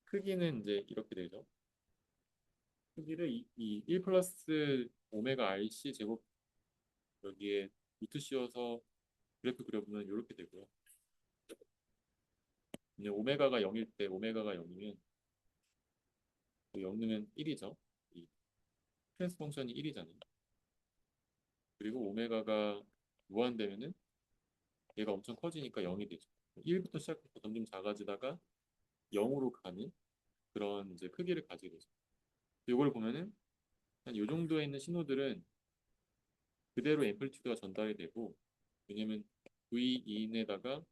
크기는 이제 이렇게 되죠. 크기를 이1 플러스 오메가 RC 제곱 여기에 루트 씌워서 그래프 그려보면 이렇게 되고요. 근데 오메가가 0일 때 오메가가 0이면 0 넣으면 1이죠. 이 트랜스 펑션이 1이잖아요. 그리고 오메가가 무한되면은 얘가 엄청 커지니까 0이 되죠. 1부터 시작해서 점점 작아지다가 0으로 가는 그런 이제 크기를 가지게 되죠. 이걸 보면은 한 이 정도에 있는 신호들은 그대로 앰플리튜드가 전달이 되고, 왜냐면 V2인에다가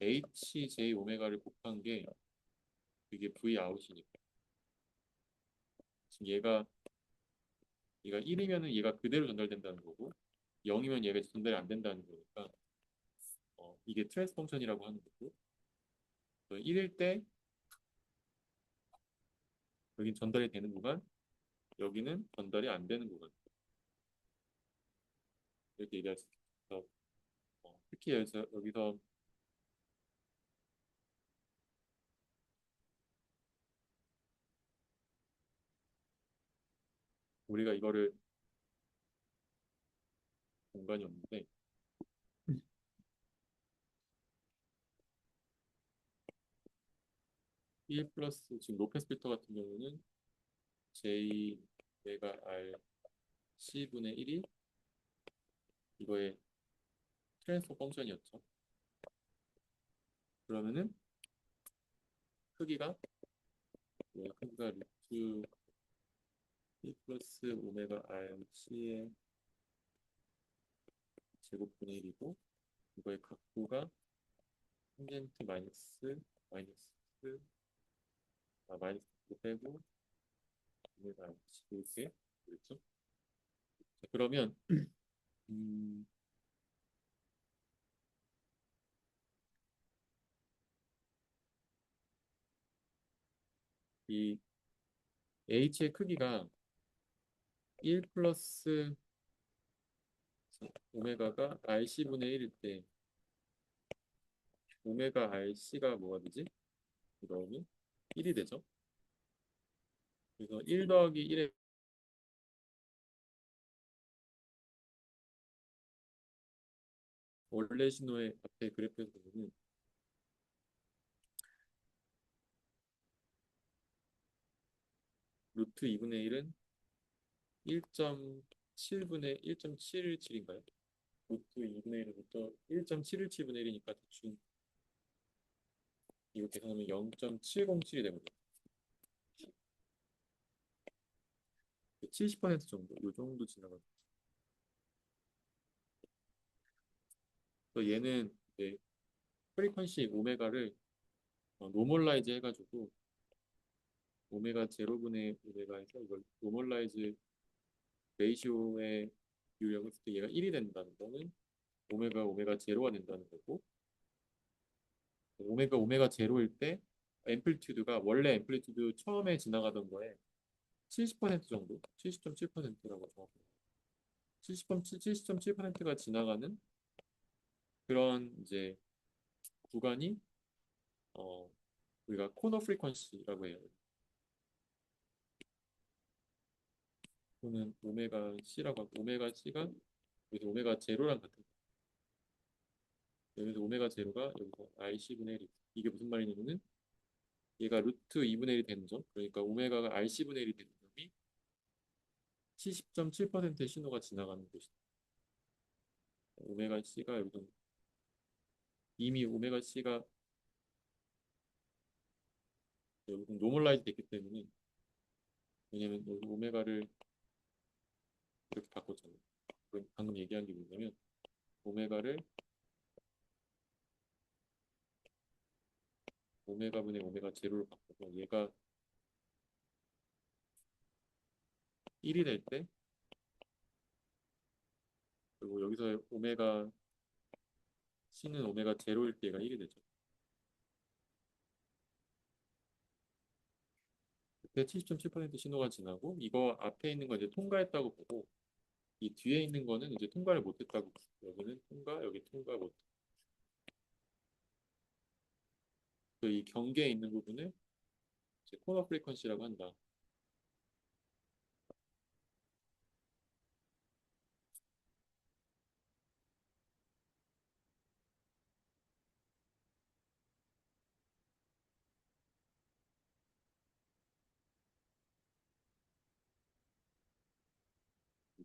HJ 오메가를 곱한 게 그게 V 아웃이니까. 지금 얘가 1이면은 얘가 그대로 전달된다는 거고, 0이면 얘가 전달이 안 된다는 거니까 이게 트랜스 펑션이라고 하는 거고, 1일 때 여기 전달이 되는 구간, 여기는 전달이 안 되는 구간, 이렇게 얘기할 수 있어서 특히 여기서 우리가 이거를 공간이 없는데 1 플러스 지금 로페스 필터 같은 경우는 J 내가 R C분의 1이 이거의 트랜스포 펑션이었죠. 그러면은 크기가 크기가 루트 1 플러스 오메가 R C의 제곱분의 1이고, 이거의 각도가 탄젠트 마이너스 마이너스 빼고 오메가 R C 이렇게 그랬죠. 자, 그러면 음, 이 H의 크기가 1 플러스 오메가가 RC분의 1일 때 오메가 RC가 뭐가 되지? 그러면 1이 되죠. 그래서 1 더하기 1의 원래 신호의 앞에 그래프에서 보면 루트 2분의 1은 1.7분의 1.717인가요? 루트 2분의 1부터 1.717분의 1이니까 대충 이거 계산하면 0.707이 되거든요. 70% 정도, 이 정도 지나가요. 그래서 얘는 이제 프리퀀시 오메가를 노멀라이즈 해가지고 오메가 제로분의 오메가에서 이걸 노멀라이즈 레이시오의 유형을 쓸 때 얘가 1이 된다는 거는 오메가 제로가 된다는 거고, 오메가 제로일 때 앰플리튜드가 원래 앰플리튜드 처음에 지나가던 거에 70% 정도, 70.7%라고 정확히 70.7%가 지나가는 그런 이제 구간이 어, 우리가 코너 프리퀀시라고 해요. 또는 오메가 C라고 하고, 오메가 C가 여기서 오메가 제로랑 같은, 여기서 오메가 제로가 여기서 RC분의 1이, 이게 무슨 말이냐면은 얘가 루트 2분의 1이 되는 점, 그러니까 오메가가 RC분의 1이 되는 점이 70.7%의 신호가 지나가는 곳이다. 오메가 C가 여기서 이미 오메가 C가 여기서 노멀라이즈 됐기 때문에, 왜냐면 여기 오메가를 이렇게 바꿨잖아요. 방금 얘기한 게 뭐냐면 오메가를 오메가분의 오메가 제로로 바꿔서 얘가 1이 될 때, 그리고 여기서 오메가 C는 오메가 제로일 때 얘가 1이 되죠. 그때 70.7% 신호가 지나고, 이거 앞에 있는 거 이제 통과했다고 보고, 이 뒤에 있는 거는 이제 통과를 못했다고. 여기는 통과, 여기 통과 못. 이 경계에 있는 부분을 이제 코너 프리퀀시라고 한다.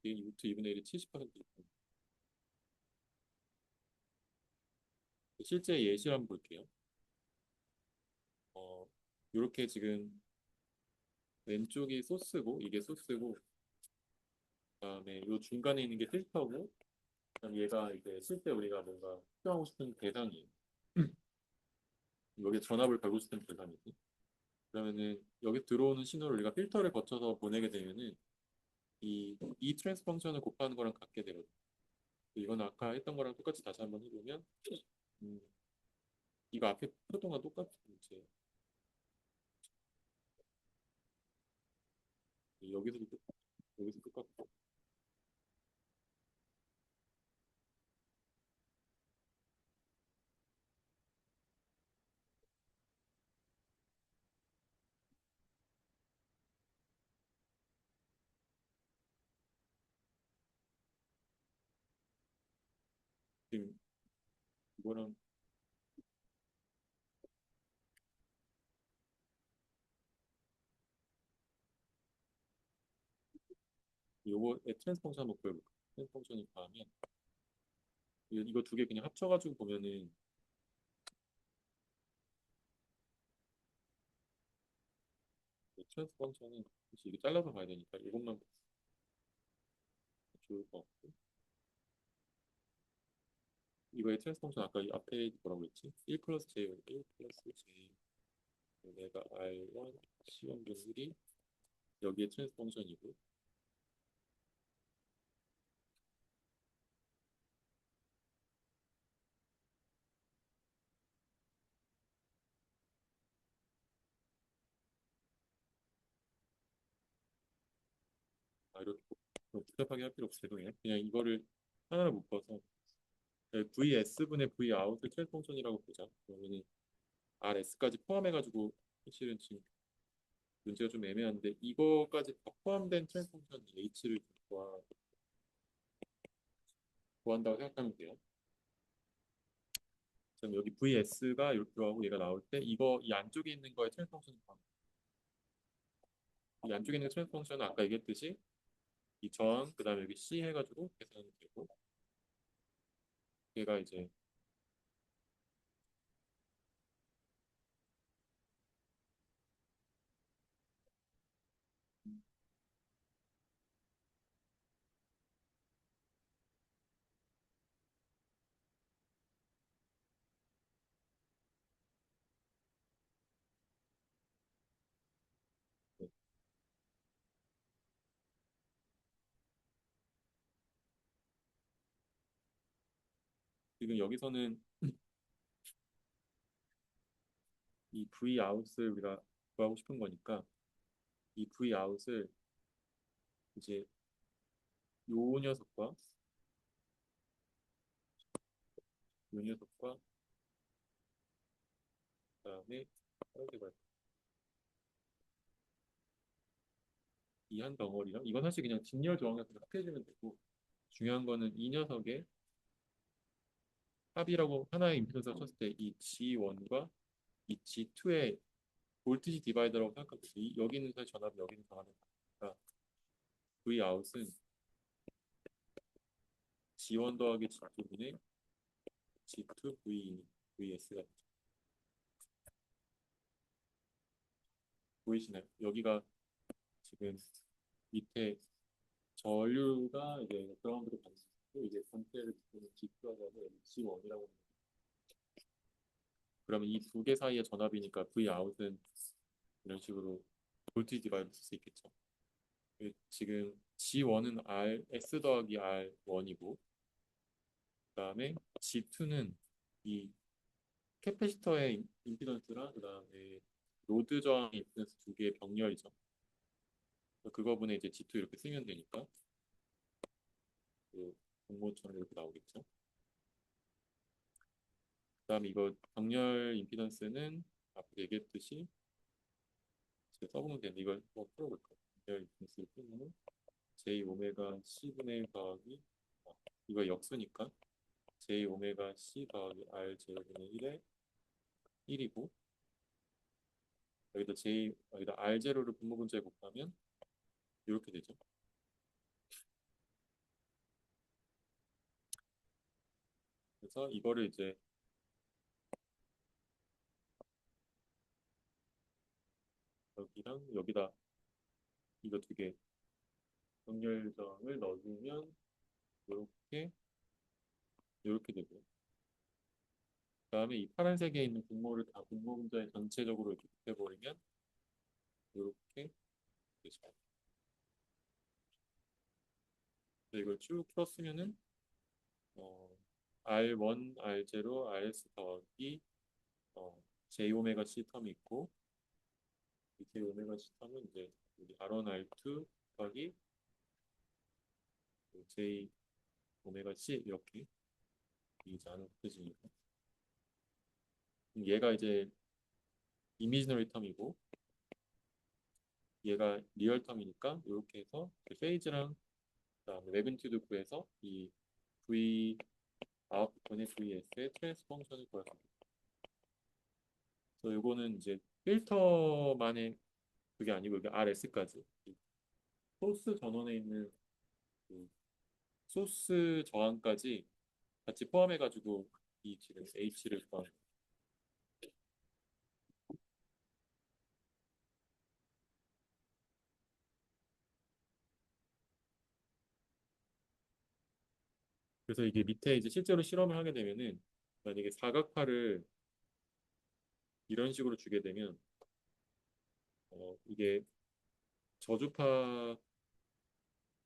이게 루트 2분의 1이 70%. 실제 예시를 한번 볼게요. 이렇게 지금 왼쪽이 소스고 이게 소스고 그다음에 이 중간에 있는 게 필터고 그다음 얘가 이제 실제 우리가 뭔가 수정하고 싶은 대상이에요. 여기 전압을 걸고 싶은 대상이지. 그러면은 여기 들어오는 신호를 우리가 필터를 거쳐서 보내게 되면은 이 트랜스 펑션을 곱하는 거랑 같게 되거든요. 이건 아까 했던 거랑 똑같이 다시 한번 해보면 음, 이거 앞에 표동과 똑같은 이제 여기서 똑같고 지금 이거랑 요거의 트랜스 펑션 한번 보여볼까요? 트랜스 펑션이 가하면 이거 두 개 그냥 합쳐가지고 보면은 트랜스 펑션은 혹시 이게 잘라서 봐야 되니까 이것만 좋을 것 같고 이거의 트랜스 펑션 아까 이 앞에 뭐라고 했지? 1 플러스 j 1 플러스 j 내가 r1 c1 분율이 여기에 트랜스 펑션이고 이렇게 복잡하게 할 필요 없어요. 그냥 이거를 하나를 묶어서 VS분의 V 아웃을 트랜스 펑션이라고 보자. 그러면은 RS까지 포함해가지고 사실은 지금 문제가 좀 애매한데 이거까지 다 포함된 트랜스 펑션 H를 구한다고 생각하면 돼요. 그럼 여기 VS가 이렇게 들어가고 얘가 나올 때 이거 이 안쪽에 있는 거에 트랜스 펑션이 이 안쪽에 있는 트랜스 펑션은 아까 얘기했듯이 이 전 그다음에 여기 C 해가지고 계산이 되고 얘가 이제 네. 지금 여기서는 이 V 아웃을 우리가 구하고 싶은 거니까 이 V 아웃을 이제 요 녀석과 요 녀석과 그다음에 이 한 덩어리랑 이건 사실 그냥 직렬 조항에서 합해주면 되고 중요한 거는 이 녀석의 합이라고 하나의 임피던스를 쳤을 때 이 G1과 이 G2의 볼티지 디바이더라고 생각하고 여기는 사실 전압이 여기는 전압이 다르니까 V 아웃은 G1 더하기 G2분의 G2 VS가 보이시나요? 여기가 지금 밑에 전류가 이제 그라운드로 가는 고 이제 본체를 지금 G2하고 G1이라고 그러면 이 두 개 사이의 전압이니까 V 아웃은 이런 식으로 볼티지 디바이더 쓸 수 있겠죠. 지금 G1은 S 더하기 R1이고 그다음에 G2는 이 캐패시터의 임피던스랑 그다음에 로드 저항 임피던스 두 개의 병렬이죠. 그거분에 이제 G2 이렇게 쓰면 되니까 그 공모처럼 이렇게 나오겠죠. 그다음에 이거 병렬 임피던스는 앞서 얘기했듯이 제가 써보면 되는데 이걸 한번 풀어볼까요? 병렬 임피던스를 풀면 J 오메가 C분의 1 더하기 이거 역수니까 J 오메가 C 더하기 R 제곱분의 1에 1이고 여기다 R 제로를 분모분자에 곱하면 이렇게 되죠. 그래서 이거를 이제 여기랑 여기다 이거 두 개 정렬점을 넣어주면 이렇게 이렇게 되고요. 그다음에 이 파란색에 있는 분모를 다 분모 문자에 전체적으로 이렇게 해버리면 이렇게 되죠. 그래서 이걸 쭉 풀었으면은 R1, R0, RS 더하기 J 오메가 C 텀이 있고 이 J 오메가 C 텀은 이제 여기 R1, R2 더하기 그 J 오메가 C 이렇게 이제 안으로 곱해집니다. 얘가 이제 이미지너리 텀이고 얘가 리얼 텀이니까 이렇게 해서 페이즈랑 그다음에 매그니튜드 구해서 이 V 아웃분의 VS의 트랜스 펑션을 구할 수 있습니다. 그래서 요거는 이제 필터만의 그게 아니고 여기 RS까지 소스 전원에 있는 그 소스 저항까지 같이 포함해가지고 이 지금 H를 구하는 거예요. 그래서 이게 밑에 이제 실제로 실험을 하게 되면은 만약에 사각파를 이런 식으로 주게 되면 이게 저주파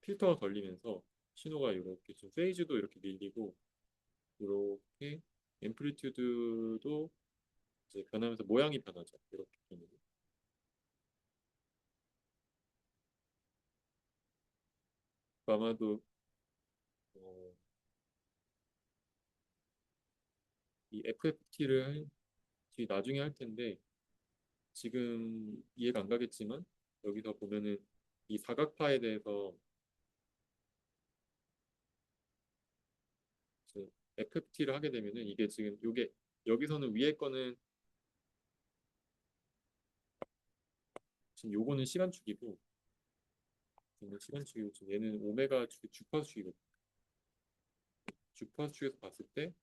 필터가 걸리면서 신호가 이렇게 좀 페이즈도 이렇게 밀리고 이렇게 앰플리튜드도 이제 변하면서 모양이 변하죠. 이렇게 되면 아마도 어, 이 FFT를 나중에 할 텐데 지금 이해가 안 가겠지만 여기서 보면은 이 사각파에 대해서 FFT를 하게 되면은 이게 지금 요게 여기서는 위에 거는 지금 요거는 시간축이고 얘는 시간축이고 지금 얘는 오메가 주파수축이고 주파수축에서 봤을 때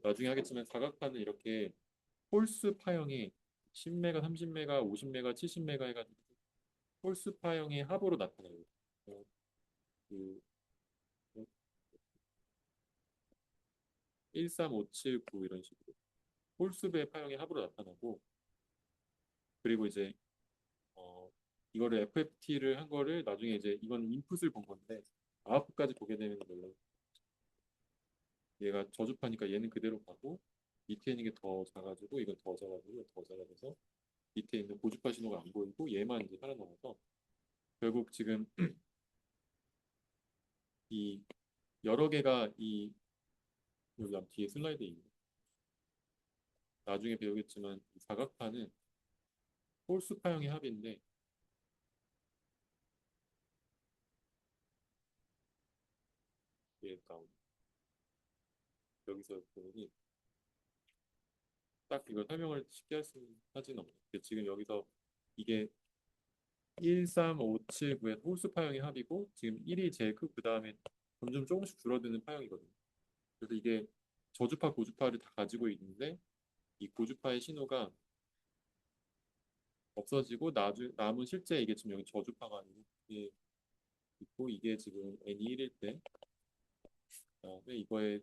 나중에 하겠지만 사각파는 이렇게 홀수 파형이 10메가, 30메가, 50메가, 70메가 해가지고 홀수 파형의 합으로 나타나요. 어, 그 13579 이런 식으로 홀수배 파형의 합으로 나타나고 그리고 이제 이거를 FFT를 한 거를 나중에 이제 이건 인풋을 본 건데 아웃풋까지 보게 되면 몰라 얘가 저주파니까 얘는 그대로 가고 밑에 있는 게 더 작아지고 이건 더 작아지고 더 작아져서 밑에 있는 고주파 신호가 안 보이고 얘만 이제 살아남아서 결국 지금 이 여러 개가 이 여기 앞 뒤에 슬라이드에 있는 나중에 배우겠지만 이 사각파는 홀수파형의 합인데 얘가 여기서 보면은 딱 이걸 설명을 쉽게 하지는 없어요. 지금 여기서 이게 13579의 홀수 파형의 합이고 지금 1이 제일 크고 그 다음에 점점 조금씩 줄어드는 파형이거든요. 그래서 이게 저주파, 고주파를 다 가지고 있는데 이 고주파의 신호가 없어지고 남은 실제 이게 지금 여기 저주파가 이렇게 있고 이게 지금 n이 1일 때 그다음에 이거에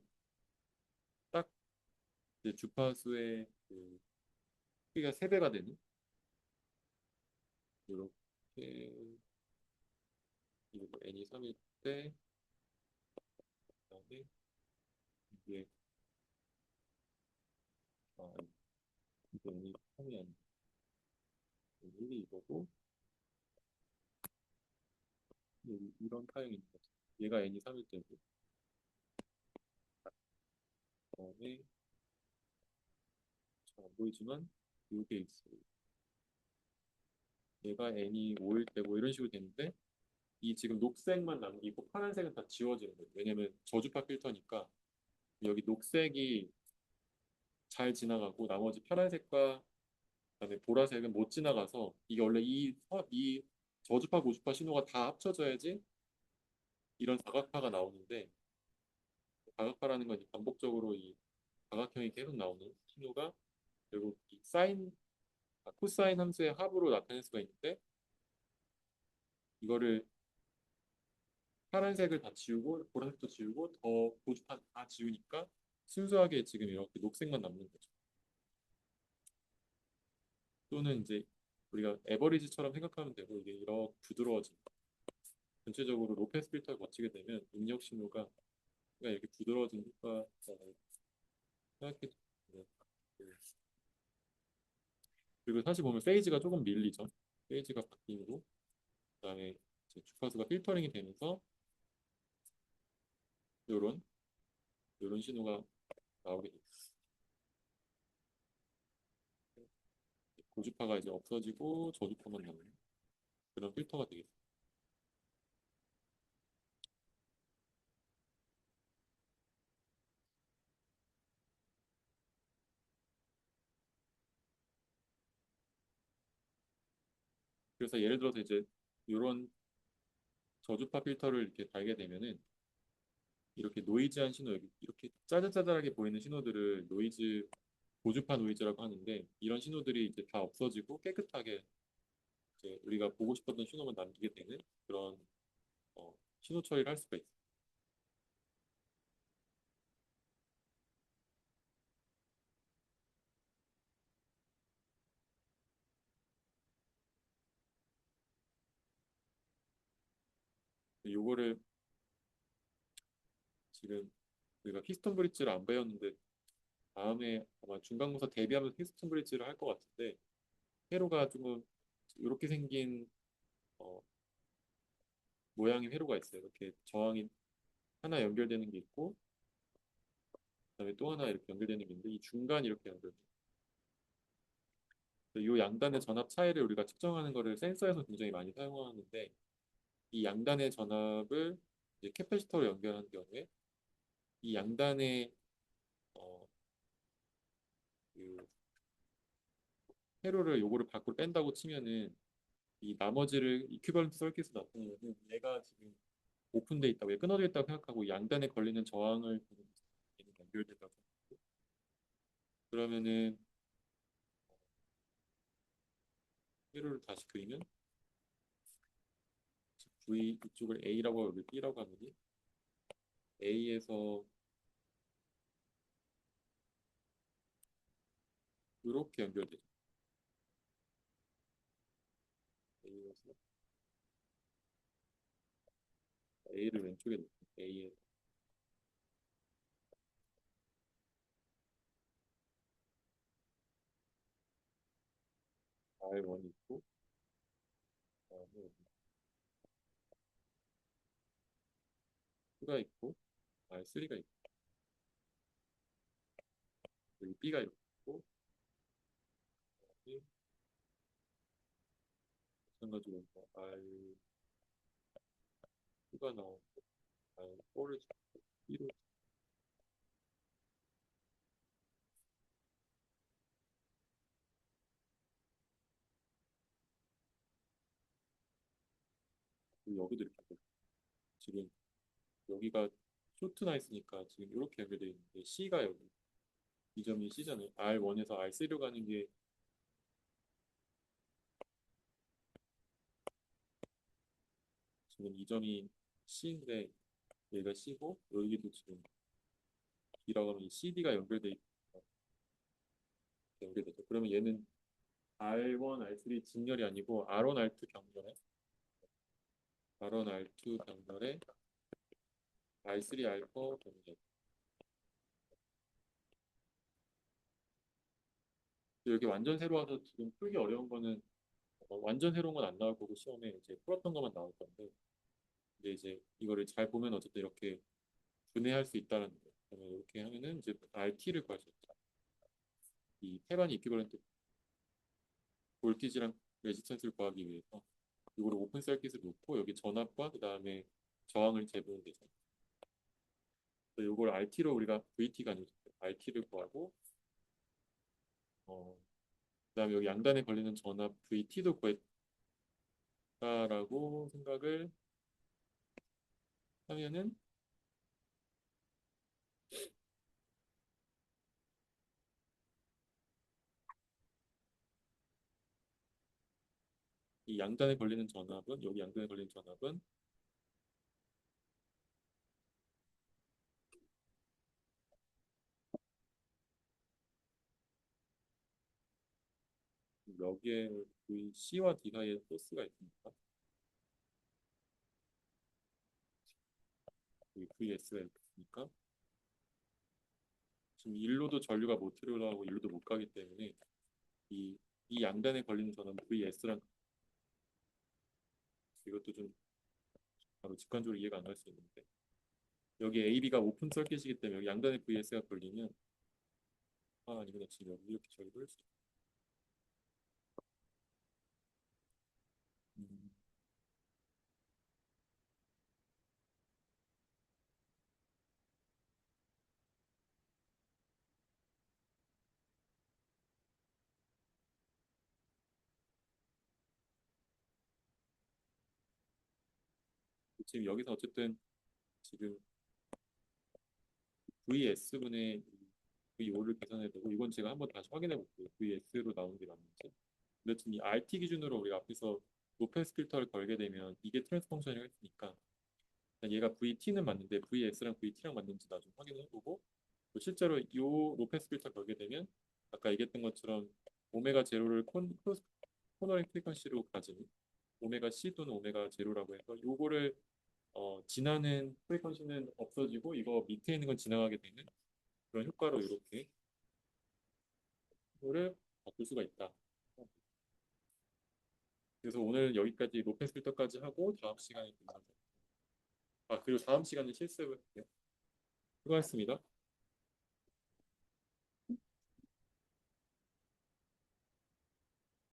딱 이제 주파수의 그 크기가 3배가 되는 이렇게 이게 뭐 n이 3일 때 그다음에 이게 아, 이게 n이 3이 아니고 1이 이거고 여기 이런 파형이 있는 거죠. 얘가 n이 3일 때고 그다음에 잘 안 보이지만 이게 있어요. 얘가 n이 5일 때고 이런 식으로 되는데 이 지금 녹색만 남기고 파란색은 다 지워지는 거예요. 왜냐면 저주파 필터니까 여기 녹색이 잘 지나가고 나머지 파란색과 그다음에 보라색은 못 지나가서 이게 원래 이 저주파 고주파 신호가 다 합쳐져야지 이런 사각파가 나오는데 다각화라는 건 반복적으로 이 다각형이 계속 나오는 신호가 결국 이 코사인 함수의 합으로 나타낼 수가 있는데 이거를 파란색을 다 지우고 보라색도 지우고 더 고주판 다 지우니까 순수하게 지금 이렇게 녹색만 남는 거죠. 또는 이제 우리가 에버리지처럼 생각하면 되고 이게 이렇게 부드러워진 전체적으로 로페스 필터를 거치게 되면 입력 신호가 이렇게 부드러워진 효과가 생각해 주면 그리고 사실 보면 페이지가 조금 밀리죠. 페이지가 바뀌고 그다음에 이제 주파수가 필터링이 되면서 이런 신호가 나오게 됩니다. 고주파가 이제 없어지고 저주파만 남는 그런 필터가 되겠습니다. 그래서 예를 들어서 이제 이런 저주파 필터를 이렇게 달게 되면은 이렇게 노이즈한 신호 이렇게 짜잘짜잘하게 보이는 신호들을 고주파 노이즈라고 하는데 이런 신호들이 이제 다 없어지고 깨끗하게 이제 우리가 보고 싶었던 신호만 남기게 되는 그런 신호 처리를 할 수가 있어요. 요거를 지금 우리가 피스톤 브릿지를 안 배웠는데 다음에 아마 중간고사 대비하면서 피스톤 브릿지를 할 것 같은데 회로가 조금 이렇게 생긴 어, 모양의 회로가 있어요. 이렇게 저항이 하나 연결되는 게 있고 그다음에 또 하나 이렇게 연결되는 게 있는데 이 중간이 이렇게 연결돼요. 이 양단의 전압 차이를 우리가 측정하는 거를 센서에서 굉장히 많이 사용하는데 이 양단의 전압을 이제 캐파시터로 연결한 경우에 이 양단의 어, 그 회로를 요거를 밖으로 뺀다고 치면은 이 나머지를 이퀴벌런트 서킷으로 나타내면은 얘가 지금 오픈돼 있다고 얘 끊어져 있다고 생각하고 양단에 걸리는 저항을 연결된다고 생각하고 그러면은 회로를 다시 그리면 V 이쪽을 A라고 하고 여기 B라고 하면은 A에서 이렇게 연결되죠. A에서 A를 왼쪽에 놓고 A에 R1이 있고 그다음에 Q가 있고 R3가 있고 여기 B가 있고 그다음에 마찬가지로 R2가 나오고 R4를 B로 여기도 이렇게 지금 여기가 쇼트나 있으니까 지금 이렇게 연결되어 있는데 C가 여기 이 점이 C잖아요. R1에서 R3로 가는 게 지금 이 점이 C인데 얘가 C고 여기도 지금 B라고 하면 이 CD가 연결되죠. 그러면 얘는 R1, R3 직렬이 아니고 R1, R2 병렬에 R1, R2 병렬에 R3, R4 병렬. 여기 완전 세로 와서 지금 풀기 어려운 거는 완전 새로운 건 안 나올 거고 시험에 이제 풀었던 것만 나올 건데 근데 이제 이거를 잘 보면 어쨌든 이렇게 분해할 수 있다는 거. 그러면 이렇게 하면은 이제 RT를 구할 수 있다. 이 태반이 이퀴벌런트 볼티지랑 레지스턴스를 구하기 위해서 이거를 오픈 서킷을 놓고 여기 전압과 그 다음에 저항을 재보면 되죠. 그래서 이걸 RT로 우리가 VT가 아니고 RT를 구하고 그다음에 여기 양단에 걸리는 전압 VT도 구했다라고 생각을 하면은 이 양단에 걸리는 전압은 여기 양단에 걸리는 전압은 여기에 VC와 D 사이에 소스가 있으니까 여기 VS가 있으니까 지금 일로도 전류가 못 들어가고 일로도 못 가기 때문에 이, 이 양단에 걸리는 전압은 VS랑 이것도 좀 바로 직관적으로 이해가 안 갈 수 있는데 여기 AB가 오픈 서킷이기 때문에 여기 양단에 VS가 걸리면 아니구나 지금 여기 이렇게 전류를 음, 지금 여기서 어쨌든 지금 VS분의 VO를 계산해야 되고 이건 제가 한번 다시 확인해 볼게요. VS로 나오는 게 맞는지. 근데 지금 이 RT 기준으로 우리가 앞에서 로펜스 필터를 걸게 되면 이게 트랜스 펑션이라고 했으니까 얘가 VT는 맞는데 VS랑 VT랑 맞는지 나좀 확인해 보고 또 실제로 이 로펜스 필터 걸게 되면 아까 얘기했던 것처럼 오메가 제로를 크로스 코너링 프리퀀시로 가지는 오메가 C 또는 오메가 제로라고 해서 요거를 지나는 프리퀀시는 없어지고 이거 밑에 있는 건 지나가게 되는 그런 효과로 이렇게 를 바꿀 수가 있다. 그래서 오늘 여기까지 로펜스 필터까지 하고 다음 시간에 그리고 다음 시간에 실습을 할게요. 수고하셨습니다.